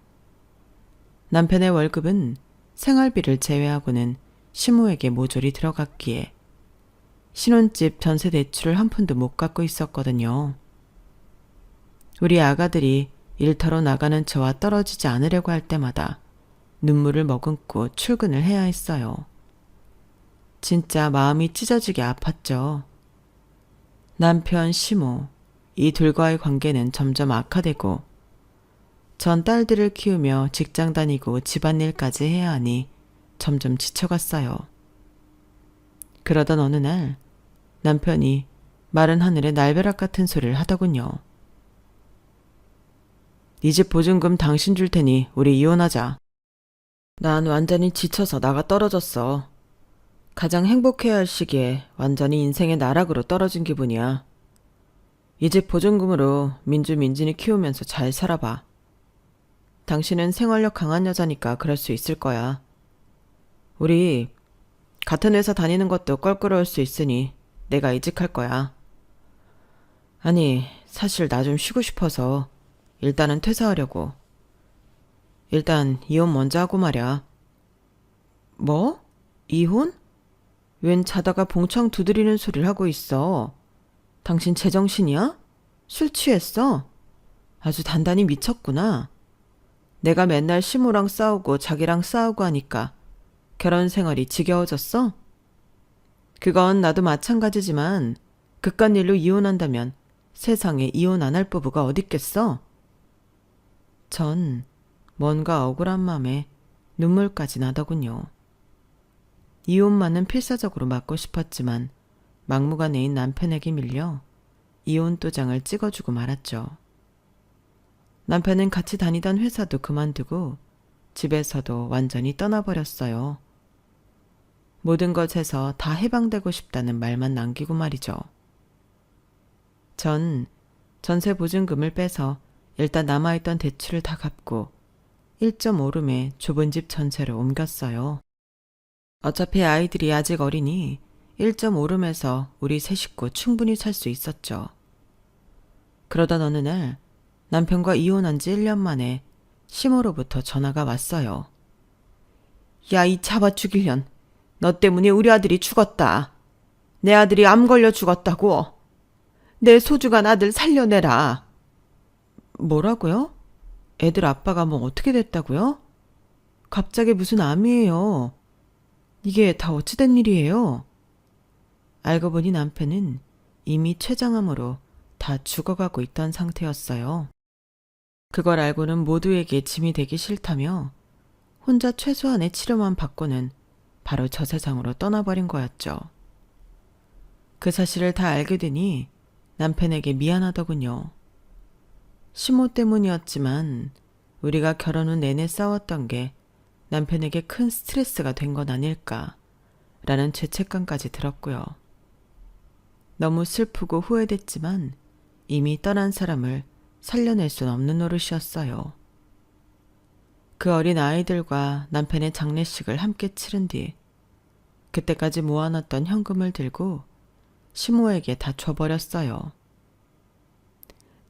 남편의 월급은 생활비를 제외하고는 시모에게 모조리 들어갔기에 신혼집 전세 대출을 한 푼도 못 갚고 있었거든요. 우리 아가들이 일터로 나가는 저와 떨어지지 않으려고 할 때마다 눈물을 머금고 출근을 해야 했어요. 진짜 마음이 찢어지게 아팠죠. 남편, 시모, 이 둘과의 관계는 점점 악화되고 전 딸들을 키우며 직장 다니고 집안일까지 해야 하니 점점 지쳐갔어요. 그러던 어느 날 남편이 마른 하늘에 날벼락 같은 소리를 하더군요. 이 집 보증금 당신 줄 테니 우리 이혼하자. 난 완전히 지쳐서 나가 떨어졌어. 가장 행복해야 할 시기에 완전히 인생의 나락으로 떨어진 기분이야. 이 집 보증금으로 민준이 키우면서 잘 살아봐. 당신은 생활력 강한 여자니까 그럴 수 있을 거야. 우리 같은 회사 다니는 것도 껄끄러울 수 있으니 내가 이직할 거야. 아니, 사실 나 좀 쉬고 싶어서 일단은 퇴사하려고. 일단 이혼 먼저 하고 말이야. 뭐? 이혼? 웬 자다가 봉창 두드리는 소리를 하고 있어. 당신 제정신이야? 술 취했어? 아주 단단히 미쳤구나. 내가 맨날 시모랑 싸우고 자기랑 싸우고 하니까 결혼 생활이 지겨워졌어? 그건 나도 마찬가지지만 그깟 일로 이혼한다면 세상에 이혼 안 할 부부가 어딨겠어? 전 뭔가 억울한 맘에 눈물까지 나더군요. 이혼만은 필사적으로 막고 싶었지만 막무가내인 남편에게 밀려 이혼 도장을 찍어주고 말았죠. 남편은 같이 다니던 회사도 그만두고 집에서도 완전히 떠나버렸어요. 모든 것에서 다 해방되고 싶다는 말만 남기고 말이죠. 전 전세 보증금을 빼서 일단 남아있던 대출을 다 갚고 1.5룸의 좁은 집 전체로 옮겼어요. 어차피 아이들이 아직 어리니 1.5룸에서 우리 세 식구 충분히 살 수 있었죠. 그러던 어느 날 남편과 이혼한 지 1년 만에 시모로부터 전화가 왔어요. 야, 이 잡아 죽일년. 너 때문에 우리 아들이 죽었다. 내 아들이 암 걸려 죽었다고. 내 소중한 아들 살려내라. 뭐라고요? 애들 아빠가 뭐 어떻게 됐다고요? 갑자기 무슨 암이에요? 이게 다 어찌된 일이에요? 알고 보니 남편은 이미 췌장암으로 다 죽어가고 있던 상태였어요. 그걸 알고는 모두에게 짐이 되기 싫다며 혼자 최소한의 치료만 받고는 바로 저 세상으로 떠나버린 거였죠. 그 사실을 다 알게 되니 남편에게 미안하더군요. 시모 때문이었지만 우리가 결혼 후 내내 싸웠던 게 남편에게 큰 스트레스가 된 건 아닐까 라는 죄책감까지 들었고요. 너무 슬프고 후회됐지만 이미 떠난 사람을 살려낼 순 없는 노릇이었어요. 그 어린 아이들과 남편의 장례식을 함께 치른 뒤 그때까지 모아놨던 현금을 들고 시모에게 다 줘버렸어요.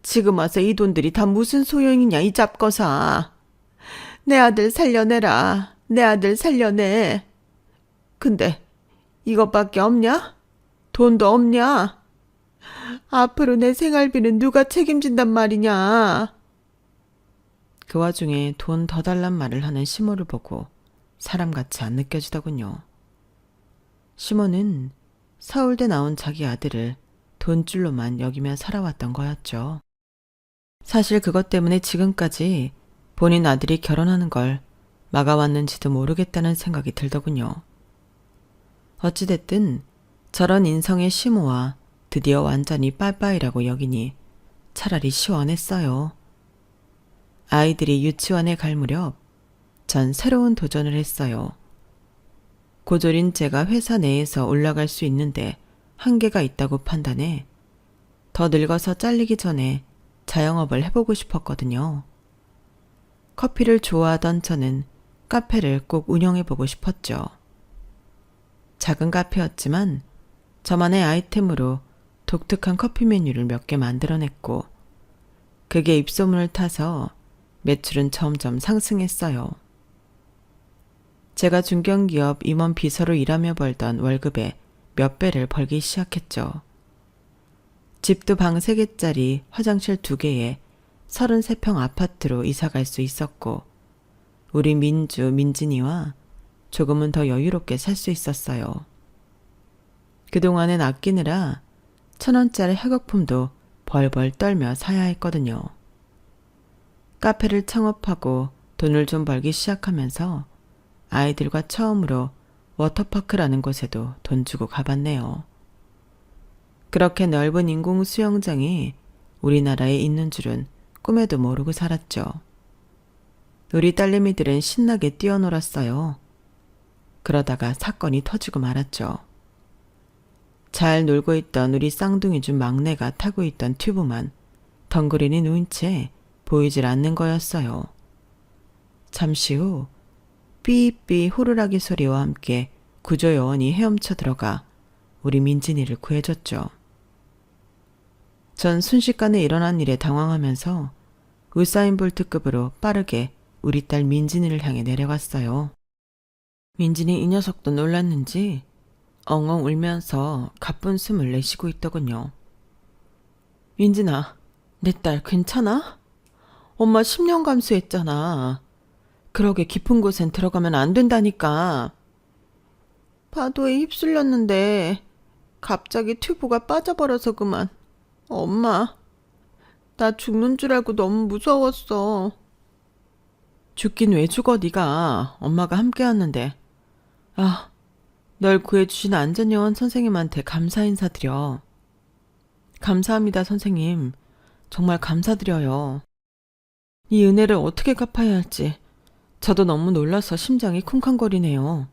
지금 와서 이 돈들이 다 무슨 소용이냐, 이 잡거사. 내 아들 살려내라. 내 아들 살려내. 근데 이것밖에 없냐? 돈도 없냐? 앞으로 내 생활비는 누가 책임진단 말이냐? 그 와중에 돈 더 달란 말을 하는 시모를 보고 사람같이 안 느껴지더군요. 시모는 서울대 나온 자기 아들을 돈줄로만 여기며 살아왔던 거였죠. 사실 그것 때문에 지금까지 본인 아들이 결혼하는 걸 막아왔는지도 모르겠다는 생각이 들더군요. 어찌됐든 저런 인성의 시모와 드디어 완전히 빠빠이라고 여기니 차라리 시원했어요. 아이들이 유치원에 갈 무렵 전 새로운 도전을 했어요. 고졸인 제가 회사 내에서 올라갈 수 있는데 한계가 있다고 판단해 더 늙어서 잘리기 전에 자영업을 해보고 싶었거든요. 커피를 좋아하던 저는 카페를 꼭 운영해보고 싶었죠. 작은 카페였지만 저만의 아이템으로 독특한 커피 메뉴를 몇 개 만들어냈고 그게 입소문을 타서 매출은 점점 상승했어요. 제가 중견기업 임원 비서로 일하며 벌던 월급의 몇 배를 벌기 시작했죠. 집도 방 3개짜리 화장실 2개에 33평 아파트로 이사갈 수 있었고 우리 민진이와 조금은 더 여유롭게 살 수 있었어요. 그동안엔 아끼느라 1,000원짜리 학용품도 벌벌 떨며 사야 했거든요. 카페를 창업하고 돈을 좀 벌기 시작하면서 아이들과 처음으로 워터파크라는 곳에도 돈 주고 가봤네요. 그렇게 넓은 인공 수영장이 우리나라에 있는 줄은 꿈에도 모르고 살았죠. 우리 딸내미들은 신나게 뛰어놀았어요. 그러다가 사건이 터지고 말았죠. 잘 놀고 있던 우리 쌍둥이 중 막내가 타고 있던 튜브만 덩그러니 누운 채 보이질 않는 거였어요. 잠시 후 삐삐 호루라기 소리와 함께 구조요원이 헤엄쳐 들어가 우리 민진이를 구해줬죠. 전 순식간에 일어난 일에 당황하면서 우사인 볼트급으로 빠르게 우리 딸 민진이를 향해 내려갔어요. 민진이 이 녀석도 놀랐는지 엉엉 울면서 가쁜 숨을 내쉬고 있더군요. 민진아, 내 딸 괜찮아? 엄마 10년 감수했잖아. 그러게 깊은 곳엔 들어가면 안 된다니까. 파도에 휩쓸렸는데 갑자기 튜브가 빠져버려서 그만. 엄마, 나 죽는 줄 알고 너무 무서웠어. 죽긴 왜 죽어 네가. 엄마가 함께 왔는데. 아, 널 구해주신 안전요원 선생님한테 감사 인사드려. 감사합니다 선생님. 정말 감사드려요. 이 은혜를 어떻게 갚아야 할지 저도 너무 놀라서 심장이 쿵쾅거리네요.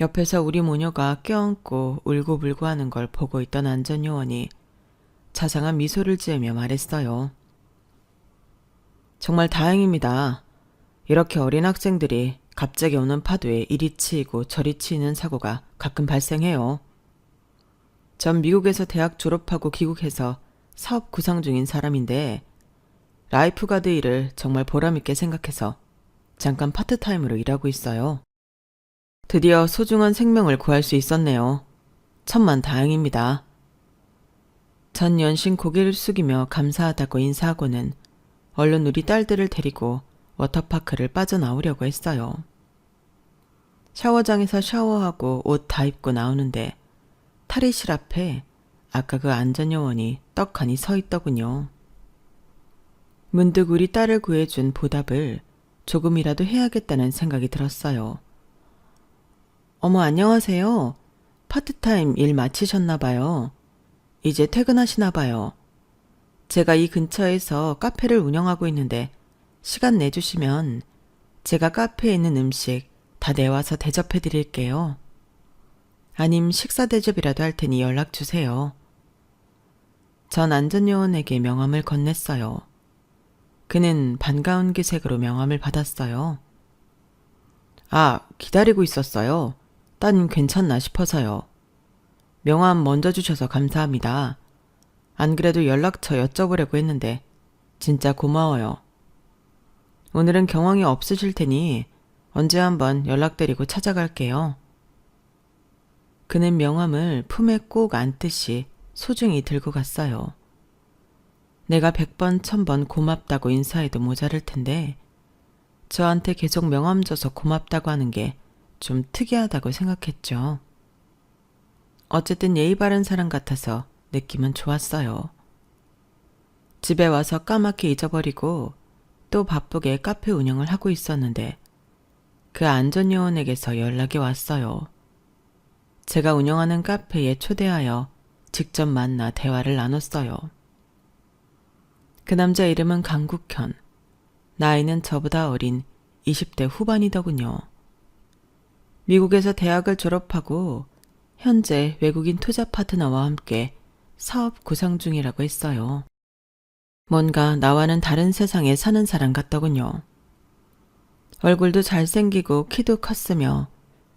옆에서 우리 모녀가 껴안고 울고불고 하는 걸 보고 있던 안전요원이 자상한 미소를 지으며 말했어요. 정말 다행입니다. 이렇게 어린 학생들이 갑자기 오는 파도에 이리 치이고 저리 치이는 사고가 가끔 발생해요. 전 미국에서 대학 졸업하고 귀국해서 사업 구상 중인 사람인데 라이프가드 일을 정말 보람있게 생각해서 잠깐 파트타임으로 일하고 있어요. 드디어 소중한 생명을 구할 수 있었네요. 천만 다행입니다. 전 연신 고개를 숙이며 감사하다고 인사하고는 얼른 우리 딸들을 데리고 워터파크를 빠져나오려고 했어요. 샤워장에서 샤워하고 옷 다 입고 나오는데 탈의실 앞에 아까 그 안전요원이 떡하니 서 있더군요. 문득 우리 딸을 구해준 보답을 조금이라도 해야겠다는 생각이 들었어요. 어머 안녕하세요. 파트타임 일 마치셨나 봐요. 이제 퇴근하시나 봐요. 제가 이 근처에서 카페를 운영하고 있는데 시간 내주시면 제가 카페에 있는 음식 다 내와서 대접해 드릴게요. 아님 식사 대접이라도 할 테니 연락 주세요. 전 안전요원에게 명함을 건넸어요. 그는 반가운 기색으로 명함을 받았어요. 아, 기다리고 있었어요. 따님 괜찮나 싶어서요. 명함 먼저 주셔서 감사합니다. 안 그래도 연락처 여쭤보려고 했는데 진짜 고마워요. 오늘은 경황이 없으실 테니 언제 한번 연락드리고 찾아갈게요. 그는 명함을 품에 꼭 안듯이 소중히 들고 갔어요. 내가 100번 1000번 고맙다고 인사해도 모자랄 텐데 저한테 계속 명함 줘서 고맙다고 하는 게 좀 특이하다고 생각했죠. 어쨌든 예의 바른 사람 같아서 느낌은 좋았어요. 집에 와서 까맣게 잊어버리고 또 바쁘게 카페 운영을 하고 있었는데 그 안전요원에게서 연락이 왔어요. 제가 운영하는 카페에 초대하여 직접 만나 대화를 나눴어요. 그 남자 이름은 강국현. 나이는 저보다 어린 20대 후반이더군요. 미국에서 대학을 졸업하고 현재 외국인 투자 파트너와 함께 사업 구상 중이라고 했어요. 뭔가 나와는 다른 세상에 사는 사람 같더군요. 얼굴도 잘생기고 키도 컸으며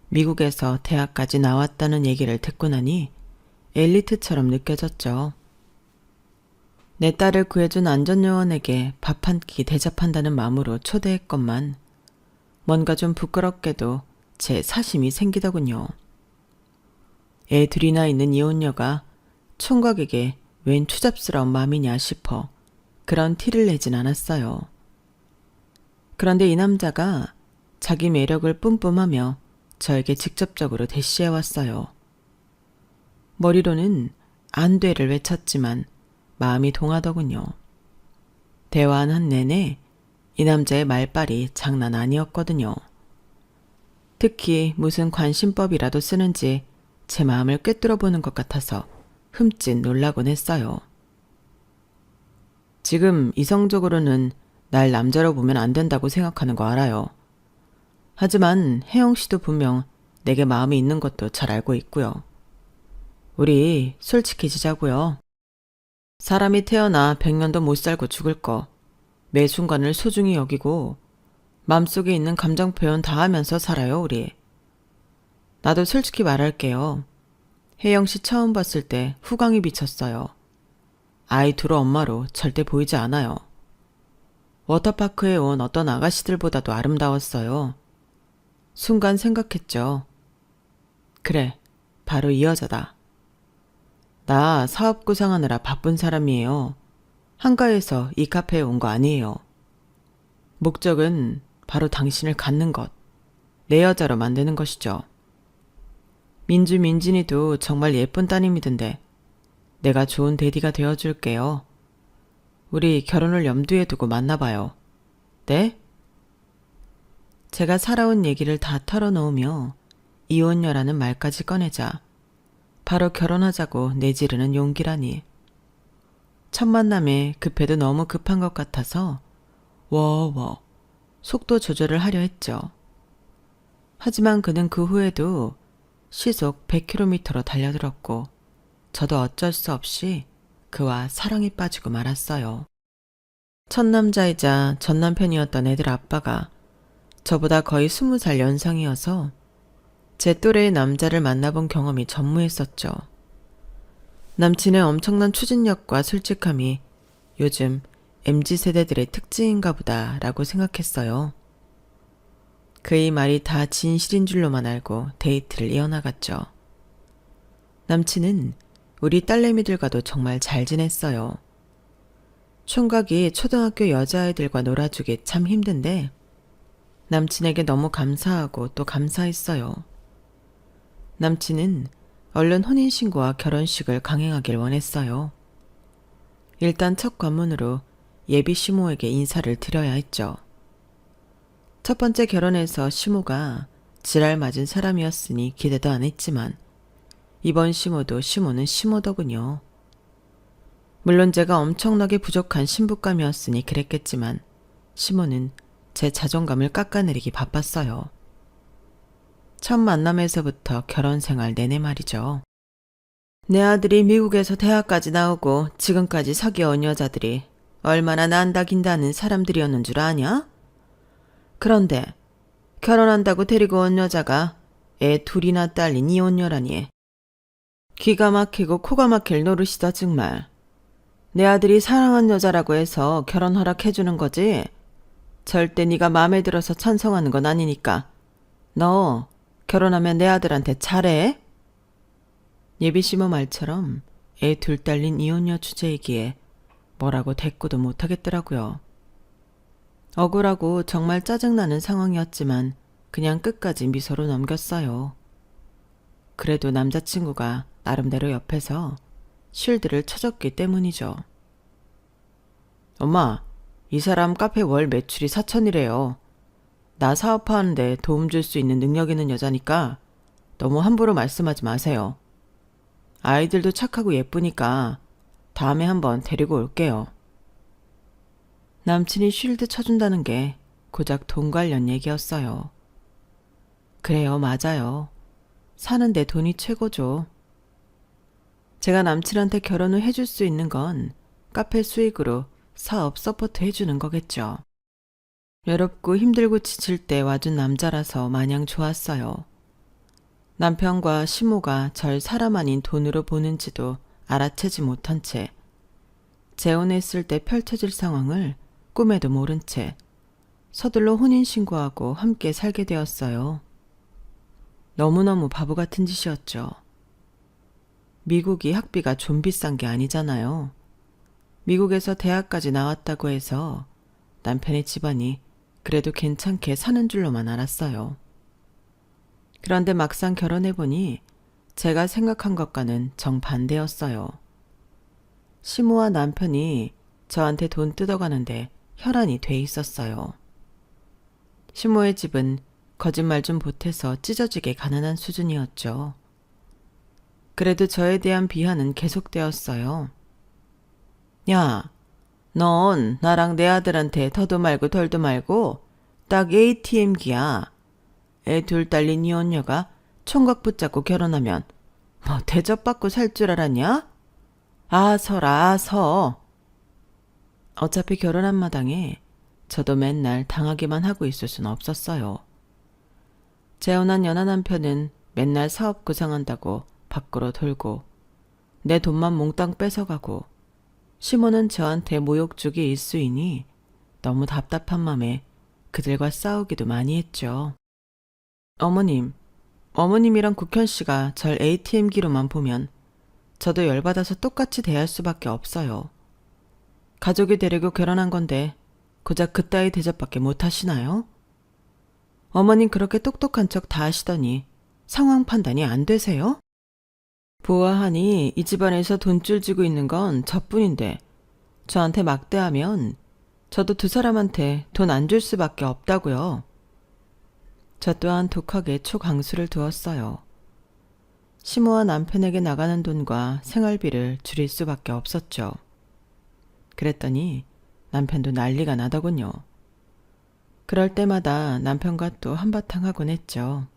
미국에서 대학까지 나왔다는 얘기를 듣고 나니 엘리트처럼 느껴졌죠. 내 딸을 구해준 안전요원에게 밥 한 끼 대접한다는 마음으로 초대했건만 뭔가 좀 부끄럽게도 제 사심이 생기더군요. 애 둘이나 있는 이혼녀가 총각에게 웬 추잡스러운 마음이냐 싶어 그런 티를 내진 않았어요. 그런데 이 남자가 자기 매력을 뿜뿜하며 저에게 직접적으로 대시해왔어요. 머리로는 안 돼를 외쳤지만 마음이 동하더군요. 대화한 내내 이 남자의 말빨이 장난 아니었거든요. 특히 무슨 관심법이라도 쓰는지 제 마음을 꿰뚫어 보는 것 같아서 흠칫 놀라곤 했어요. 지금 이성적으로는 날 남자로 보면 안 된다고 생각하는 거 알아요. 하지만 혜영 씨도 분명 내게 마음이 있는 것도 잘 알고 있고요. 우리 솔직해지자고요. 사람이 태어나 100년도 못 살고 죽을 거 매 순간을 소중히 여기고 맘속에 있는 감정 표현 다 하면서 살아요, 우리. 나도 솔직히 말할게요. 혜영 씨 처음 봤을 때 후광이 비쳤어요. 아이 둘 엄마로 절대 보이지 않아요. 워터파크에 온 어떤 아가씨들보다도 아름다웠어요. 순간 생각했죠. 그래, 바로 이 여자다. 나 사업 구상하느라 바쁜 사람이에요. 한가해서 이 카페에 온 거 아니에요. 목적은 바로 당신을 갖는 것, 내 여자로 만드는 것이죠. 민진이도 정말 예쁜 따님이던데 내가 좋은 대디가 되어줄게요. 우리 결혼을 염두에 두고 만나봐요. 네? 제가 살아온 얘기를 다 털어놓으며 이혼녀라는 말까지 꺼내자 바로 결혼하자고 내지르는 용기라니. 첫 만남에 급해도 너무 급한 것 같아서 워워 속도 조절을 하려 했죠. 하지만 그는 그 후에도 시속 100km로 달려들었고 저도 어쩔 수 없이 그와 사랑에 빠지고 말았어요. 첫 남자이자 전 남편이었던 애들 아빠가 저보다 거의 20살 연상이어서 제 또래의 남자를 만나본 경험이 전무했었죠. 남친의 엄청난 추진력과 솔직함이 요즘 MZ세대들의 특징인가 보다라고 생각했어요. 그의 말이 다 진실인 줄로만 알고 데이트를 이어나갔죠. 남친은 우리 딸내미들과도 정말 잘 지냈어요. 총각이 초등학교 여자아이들과 놀아주기 참 힘든데 남친에게 너무 감사하고 또 감사했어요. 남친은 얼른 혼인신고와 결혼식을 강행하길 원했어요. 일단 첫 관문으로 예비 시모에게 인사를 드려야 했죠. 첫 번째 결혼에서 시모가 지랄 맞은 사람이었으니 기대도 안 했지만 이번 시모도 시모는 시모더군요. 물론 제가 엄청나게 부족한 신부감이었으니 그랬겠지만 시모는 제 자존감을 깎아내리기 바빴어요. 첫 만남에서부터 결혼 생활 내내 말이죠. 내 아들이 미국에서 대학까지 나오고 지금까지 사귀어온 여자들이 얼마나 난다긴다는 사람들이었는 줄 아냐? 그런데 결혼한다고 데리고 온 여자가 애 둘이나 딸린 이혼녀라니. 기가 막히고 코가 막힐 노릇이다 정말. 내 아들이 사랑한 여자라고 해서 결혼 허락해주는 거지? 절대 네가 마음에 들어서 찬성하는 건 아니니까. 너 결혼하면 내 아들한테 잘해? 예비시모 말처럼 애 둘 딸린 이혼녀 주제이기에 뭐라고 대꾸도 못하겠더라고요. 억울하고 정말 짜증나는 상황이었지만 그냥 끝까지 미소로 넘겼어요. 그래도 남자친구가 나름대로 옆에서 쉴드를 쳐줬기 때문이죠. 엄마, 이 사람 카페 월 매출이 4천이래요. 나 사업하는데 도움 줄 수 있는 능력 있는 여자니까 너무 함부로 말씀하지 마세요. 아이들도 착하고 예쁘니까 다음에 한번 데리고 올게요. 남친이 쉴드 쳐준다는 게 고작 돈 관련 얘기였어요. 그래요, 맞아요. 사는데 돈이 최고죠. 제가 남친한테 결혼을 해줄 수 있는 건 카페 수익으로 사업 서포트 해주는 거겠죠. 외롭고 힘들고 지칠 때 와준 남자라서 마냥 좋았어요. 남편과 시모가 절 사람 아닌 돈으로 보는지도 알아채지 못한 채 재혼했을 때 펼쳐질 상황을 꿈에도 모른 채 서둘러 혼인신고하고 함께 살게 되었어요. 너무너무 바보 같은 짓이었죠. 미국이 학비가 좀 비싼 게 아니잖아요. 미국에서 대학까지 나왔다고 해서 남편의 집안이 그래도 괜찮게 사는 줄로만 알았어요. 그런데 막상 결혼해보니 제가 생각한 것과는 정반대였어요. 시모와 남편이 저한테 돈 뜯어가는데 혈안이 돼 있었어요. 시모의 집은 거짓말 좀 보태서 찢어지게 가난한 수준이었죠. 그래도 저에 대한 비하는 계속되었어요. 야, 넌 나랑 내 아들한테 더도 말고 덜도 말고 딱 ATM기야. 애 둘 딸린 이혼녀가 총각 붙잡고 결혼하면 뭐 대접받고 살 줄 알았냐? 아서라 서. 어차피 결혼한 마당에 저도 맨날 당하기만 하고 있을 순 없었어요. 재혼한 연하 남편은 맨날 사업 구상한다고 밖으로 돌고 내 돈만 몽땅 뺏어가고 시모는 저한테 모욕주기 일수이니 너무 답답한 맘에 그들과 싸우기도 많이 했죠. 어머님이랑 국현 씨가 절 ATM기로만 보면 저도 열받아서 똑같이 대할 수밖에 없어요. 가족이 되려고 결혼한 건데 고작 그따위 대접밖에 못 하시나요? 어머님 그렇게 똑똑한 척 다 하시더니 상황 판단이 안 되세요? 보아하니 이 집안에서 돈줄 쥐고 있는 건 저뿐인데 저한테 막대하면 저도 두 사람한테 돈 안 줄 수밖에 없다고요. 저 또한 독하게 초강수를 두었어요. 시모와 남편에게 나가는 돈과 생활비를 줄일 수밖에 없었죠. 그랬더니 남편도 난리가 나더군요. 그럴 때마다 남편과 또 한바탕 하곤 했죠.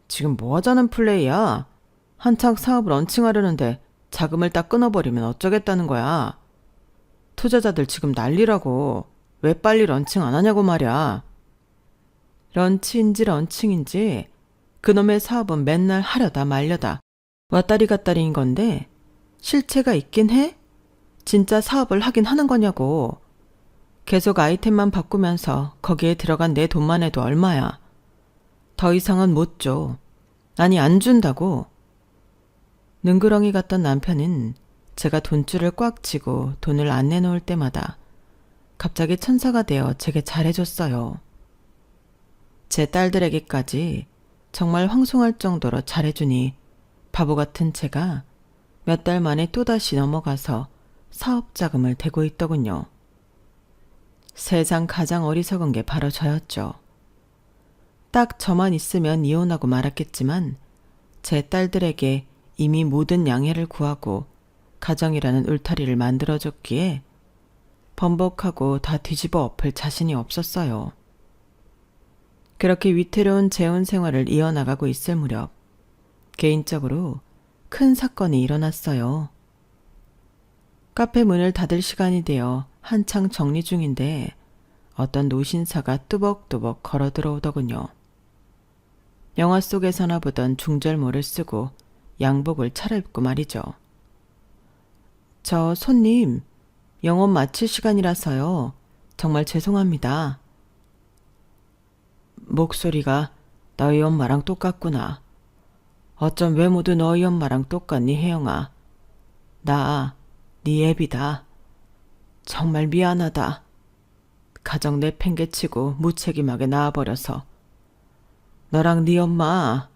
지금 뭐 하자는 플레이야? 한창 사업을 런칭하려는데 자금을 딱 끊어버리면 어쩌겠다는 거야. 투자자들 지금 난리라고. 왜 빨리 런칭 안 하냐고 말이야. 런칭인지 그놈의 사업은 맨날 하려다 말려다 왔다리 갔다리인 건데 실체가 있긴 해? 진짜 사업을 하긴 하는 거냐고. 계속 아이템만 바꾸면서 거기에 들어간 내 돈만 해도 얼마야. 더 이상은 못 줘. 아니 안 준다고. 능그렁이 같던 남편은 제가 돈줄을 꽉 쥐고 돈을 안 내놓을 때마다 갑자기 천사가 되어 제게 잘해줬어요. 제 딸들에게까지 정말 황송할 정도로 잘해주니 바보 같은 제가 몇 달 만에 또다시 넘어가서 사업 자금을 대고 있더군요. 세상 가장 어리석은 게 바로 저였죠. 딱 저만 있으면 이혼하고 말았겠지만 제 딸들에게 이미 모든 양해를 구하고 가정이라는 울타리를 만들어줬기에 번복하고 다 뒤집어 엎을 자신이 없었어요. 그렇게 위태로운 재혼 생활을 이어나가고 있을 무렵 개인적으로 큰 사건이 일어났어요. 카페 문을 닫을 시간이 되어 한창 정리 중인데 어떤 노신사가 뚜벅뚜벅 걸어 들어오더군요. 영화 속에서나 보던 중절모를 쓰고 양복을 차려입고 말이죠. 저 손님, 영업 마칠 시간이라서요. 정말 죄송합니다. 목소리가 너희 엄마랑 똑같구나. 어쩜 외모도 너희 엄마랑 똑같니, 혜영아. 나, 네 애비다. 정말 미안하다. 가정 내팽개치고 무책임하게 낳아버려서. 너랑 네 엄마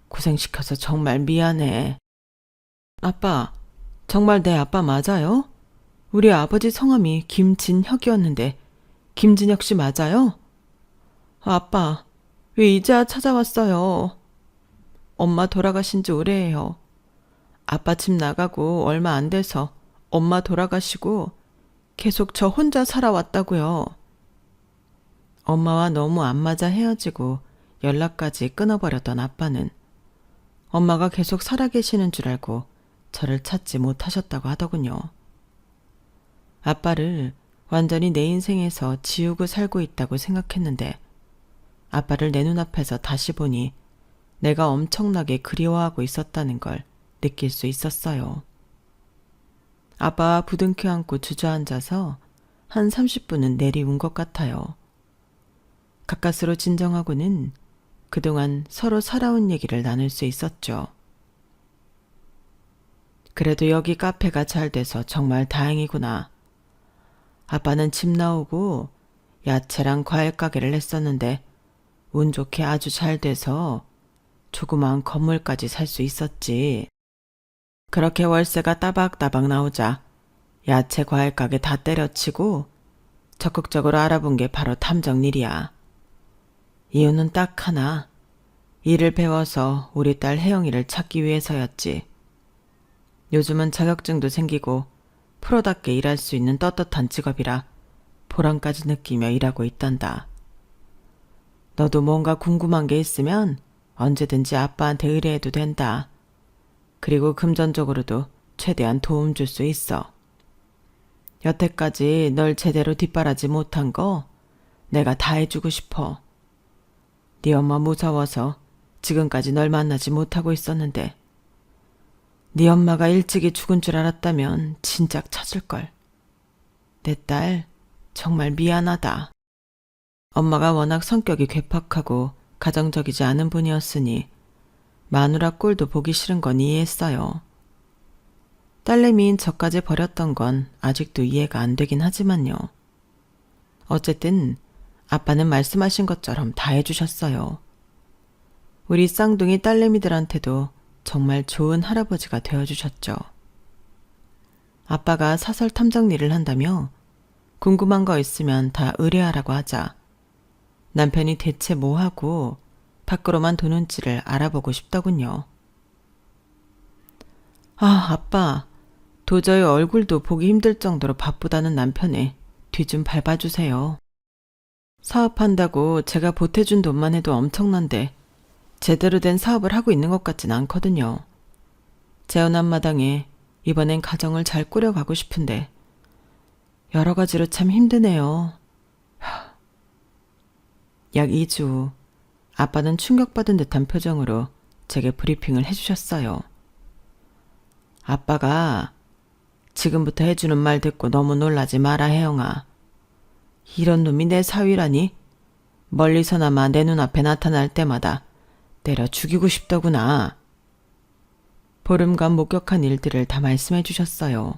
고생시켜서 정말 미안해. 아빠, 정말 내 아빠 맞아요? 우리 아버지 성함이 김진혁이었는데 김진혁 씨 맞아요? 아빠, 왜 이제야 찾아왔어요? 엄마 돌아가신 지 오래예요. 아빠 집 나가고 얼마 안 돼서 엄마 돌아가시고 계속 저 혼자 살아왔다고요. 엄마와 너무 안 맞아 헤어지고 연락까지 끊어버렸던 아빠는 엄마가 계속 살아계시는 줄 알고 저를 찾지 못하셨다고 하더군요. 아빠를 완전히 내 인생에서 지우고 살고 있다고 생각했는데 아빠를 내 눈앞에서 다시 보니 내가 엄청나게 그리워하고 있었다는 걸 느낄 수 있었어요. 아빠와 부둥켜 안고 주저앉아서 한 30분은 내리운 것 같아요. 가까스로 진정하고는 그동안 서로 살아온 얘기를 나눌 수 있었죠. 그래도 여기 카페가 잘 돼서 정말 다행이구나. 아빠는 집 나오고 야채랑 과일 가게를 했었는데 운 좋게 아주 잘 돼서 조그마한 건물까지 살 수 있었지. 그렇게 월세가 따박따박 나오자 야채 과일 가게 다 때려치고 적극적으로 알아본 게 바로 탐정 일이야. 이유는 딱 하나. 일을 배워서 우리 딸 혜영이를 찾기 위해서였지. 요즘은 자격증도 생기고 프로답게 일할 수 있는 떳떳한 직업이라 보람까지 느끼며 일하고 있단다. 너도 뭔가 궁금한 게 있으면 언제든지 아빠한테 의뢰해도 된다. 그리고 금전적으로도 최대한 도움 줄 수 있어. 여태까지 널 제대로 뒷바라지 못한 거 내가 다 해주고 싶어. 네 엄마 무서워서 지금까지 널 만나지 못하고 있었는데 네 엄마가 일찍이 죽은 줄 알았다면 진작 찾을걸. 내 딸 정말 미안하다. 엄마가 워낙 성격이 괴팍하고 가정적이지 않은 분이었으니 마누라 꼴도 보기 싫은 건 이해했어요. 딸내미인 저까지 버렸던 건 아직도 이해가 안 되긴 하지만요. 어쨌든 아빠는 말씀하신 것처럼 다 해주셨어요. 우리 쌍둥이 딸내미들한테도 정말 좋은 할아버지가 되어주셨죠. 아빠가 사설 탐정 일을 한다며 궁금한 거 있으면 다 의뢰하라고 하자 남편이 대체 뭐하고 밖으로만 도는지를 알아보고 싶더군요. 아, 아빠. 도저히 얼굴도 보기 힘들 정도로 바쁘다는 남편에 뒤 좀 밟아주세요. 사업한다고 제가 보태준 돈만 해도 엄청난데 제대로 된 사업을 하고 있는 것 같진 않거든요. 재혼한 마당에 이번엔 가정을 잘 꾸려가고 싶은데 여러 가지로 참 힘드네요. 약 2주 후 아빠는 충격받은 듯한 표정으로 제게 브리핑을 해주셨어요. 아빠가 지금부터 해주는 말 듣고 너무 놀라지 마라 혜영아. 이런 놈이 내 사위라니? 멀리서나마 내 눈앞에 나타날 때마다 때려 죽이고 싶더구나. 보름간 목격한 일들을 다 말씀해 주셨어요.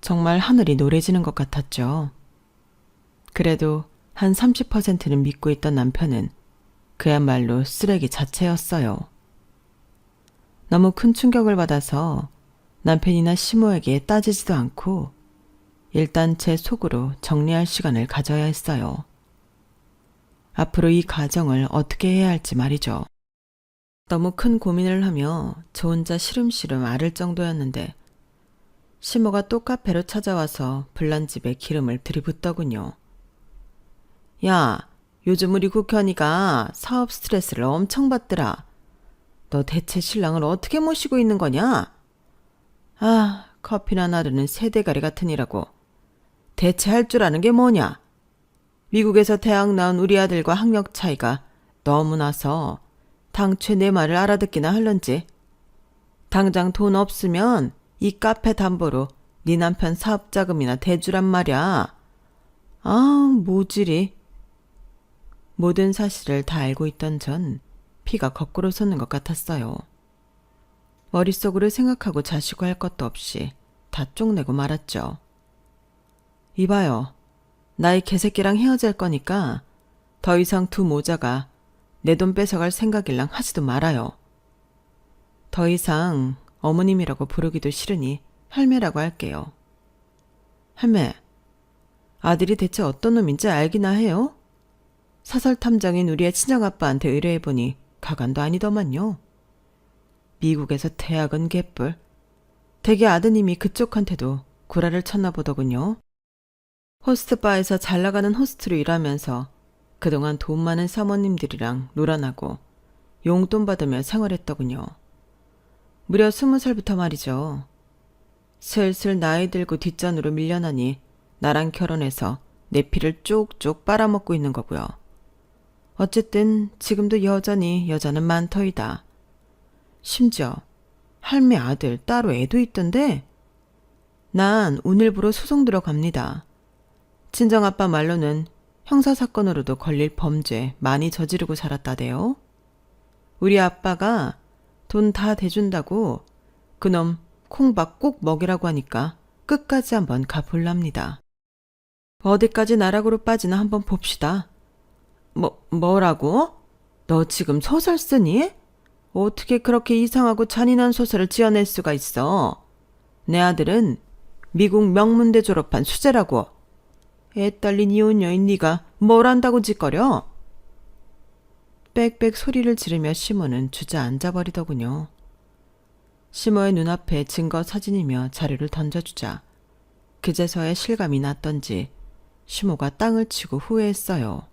정말 하늘이 노래지는 것 같았죠. 그래도 한 30%는 믿고 있던 남편은 그야말로 쓰레기 자체였어요. 너무 큰 충격을 받아서 남편이나 시모에게 따지지도 않고 일단 제 속으로 정리할 시간을 가져야 했어요. 앞으로 이 가정을 어떻게 해야 할지 말이죠. 너무 큰 고민을 하며 저 혼자 시름시름 앓을 정도였는데 시모가 또 카페로 찾아와서 불난집에 기름을 들이붓더군요. 야, 요즘 우리 국현이가 사업 스트레스를 엄청 받더라. 너 대체 신랑을 어떻게 모시고 있는 거냐? 아, 커피나 나르는 새대가리 같은 이라고. 대체 할 줄 아는 게 뭐냐? 미국에서 대학 나온 우리 아들과 학력 차이가 너무 나서 당최 내 말을 알아듣기나 할런지. 당장 돈 없으면 이 카페 담보로 네 남편 사업 자금이나 대주란 말이야. 아, 모질이. 모든 사실을 다 알고 있던 전 피가 거꾸로 솟는 것 같았어요. 머릿속으로 생각하고 자시고 할 것도 없이 다 쪽내고 말았죠. 이봐요. 나이 개새끼랑 헤어질 거니까 더 이상 두 모자가 내 돈 뺏어갈 생각일랑 하지도 말아요. 더 이상 어머님이라고 부르기도 싫으니 할매라고 할게요. 할매, 아들이 대체 어떤 놈인지 알기나 해요? 사설 탐정인 우리의 친정아빠한테 의뢰해보니 가관도 아니더만요. 미국에서 대학은 개뿔. 대개 아드님이 그쪽한테도 구라를 쳤나 보더군요. 호스트바에서 잘나가는 호스트로 일하면서 그동안 돈 많은 사모님들이랑 놀아나고 용돈 받으며 생활했더군요. 무려 20살부터 말이죠. 슬슬 나이 들고 뒷전으로 밀려나니 나랑 결혼해서 내 피를 쪽쪽 빨아먹고 있는 거고요. 어쨌든 지금도 여전히 여자는 많더이다. 심지어 할매 아들 따로 애도 있던데 난 오늘부로 소송 들어갑니다. 친정아빠 말로는 형사사건으로도 걸릴 범죄 많이 저지르고 살았다대요. 우리 아빠가 돈 다 대준다고 그놈 콩밥 꼭 먹이라고 하니까 끝까지 한번 가볼랍니다. 어디까지 나락으로 빠지나 한번 봅시다. 뭐라고? 너 지금 소설 쓰니? 어떻게 그렇게 이상하고 잔인한 소설을 지어낼 수가 있어? 내 아들은 미국 명문대 졸업한 수재라고. 애 딸린 이혼 여인 네가 뭘 안다고 짓거려? 빽빽 소리를 지르며 시모는 주저앉아 버리더군요. 시모의 눈앞에 증거 사진이며 자료를 던져주자 그제서야 실감이 났던지 시모가 땅을 치고 후회했어요.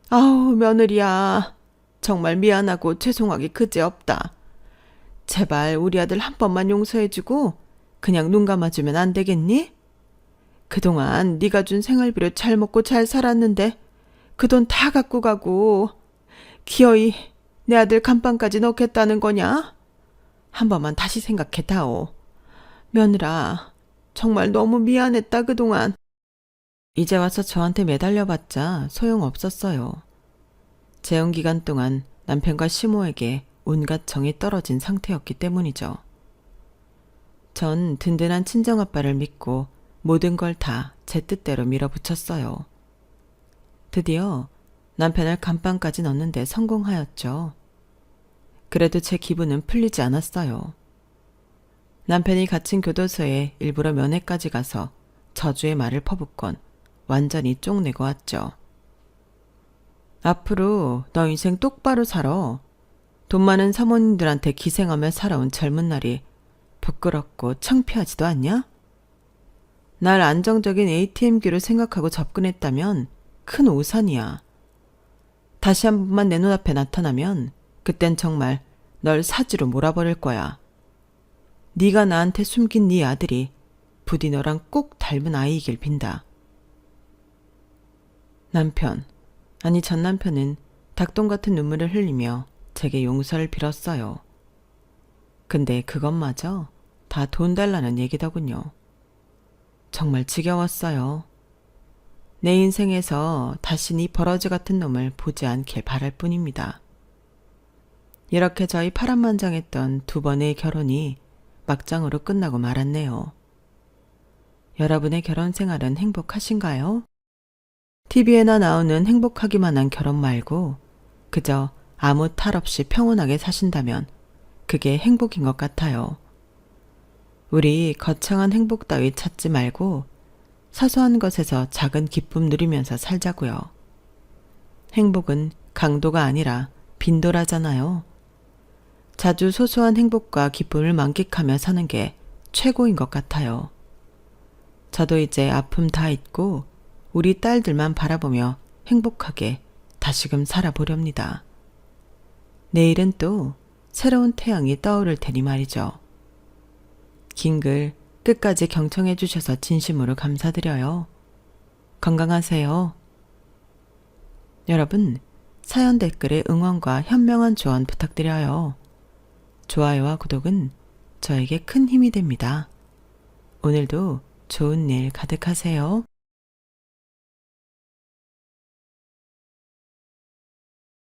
아우, 며느리야. 정말 미안하고 죄송하기 그지없다. 제발 우리 아들 한 번만 용서해주고 그냥 눈 감아주면 안 되겠니? 그동안 네가 준 생활비로 잘 먹고 잘 살았는데 그 돈 다 갖고 가고 기어이 내 아들 감방까지 넣겠다는 거냐? 한 번만 다시 생각해다오. 며느라, 정말 너무 미안했다 그동안. 이제 와서 저한테 매달려봤자 소용없었어요. 재혼 기간 동안 남편과 시모에게 온갖 정이 떨어진 상태였기 때문이죠. 전 든든한 친정아빠를 믿고 모든 걸 다 제 뜻대로 밀어붙였어요. 드디어 남편을 감방까지 넣는데 성공하였죠. 그래도 제 기분은 풀리지 않았어요. 남편이 갇힌 교도소에 일부러 면회까지 가서 저주의 말을 퍼붓곤 완전히 쪽내고 왔죠. 앞으로 너 인생 똑바로 살아. 돈 많은 사모님들한테 기생하며 살아온 젊은 날이 부끄럽고 창피하지도 않냐? 날 안정적인 ATM기로 생각하고 접근했다면 큰 오산이야. 다시 한 번만 내 눈앞에 나타나면 그땐 정말 널 사지로 몰아버릴 거야. 네가 나한테 숨긴 네 아들이 부디 너랑 꼭 닮은 아이이길 빈다. 남편, 아니 전 남편은 닭똥 같은 눈물을 흘리며 제게 용서를 빌었어요. 근데 그것마저 다 돈 달라는 얘기더군요. 정말 지겨웠어요. 내 인생에서 다시 이 버러지 같은 놈을 보지 않길 바랄 뿐입니다. 이렇게 저희 파란만장했던 두 번의 결혼이 막장으로 끝나고 말았네요. 여러분의 결혼 생활은 행복하신가요? TV에나 나오는 행복하기만 한 결혼 말고 그저 아무 탈 없이 평온하게 사신다면 그게 행복인 것 같아요. 우리 거창한 행복 따위 찾지 말고 사소한 것에서 작은 기쁨 누리면서 살자고요. 행복은 강도가 아니라 빈도라잖아요. 자주 소소한 행복과 기쁨을 만끽하며 사는 게 최고인 것 같아요. 저도 이제 아픔 다 잊고 우리 딸들만 바라보며 행복하게 다시금 살아보렵니다. 내일은 또 새로운 태양이 떠오를 테니 말이죠. 긴 글 끝까지 경청해 주셔서 진심으로 감사드려요. 건강하세요. 여러분, 사연 댓글에 응원과 현명한 조언 부탁드려요. 좋아요와 구독은 저에게 큰 힘이 됩니다. 오늘도 좋은 일 가득하세요.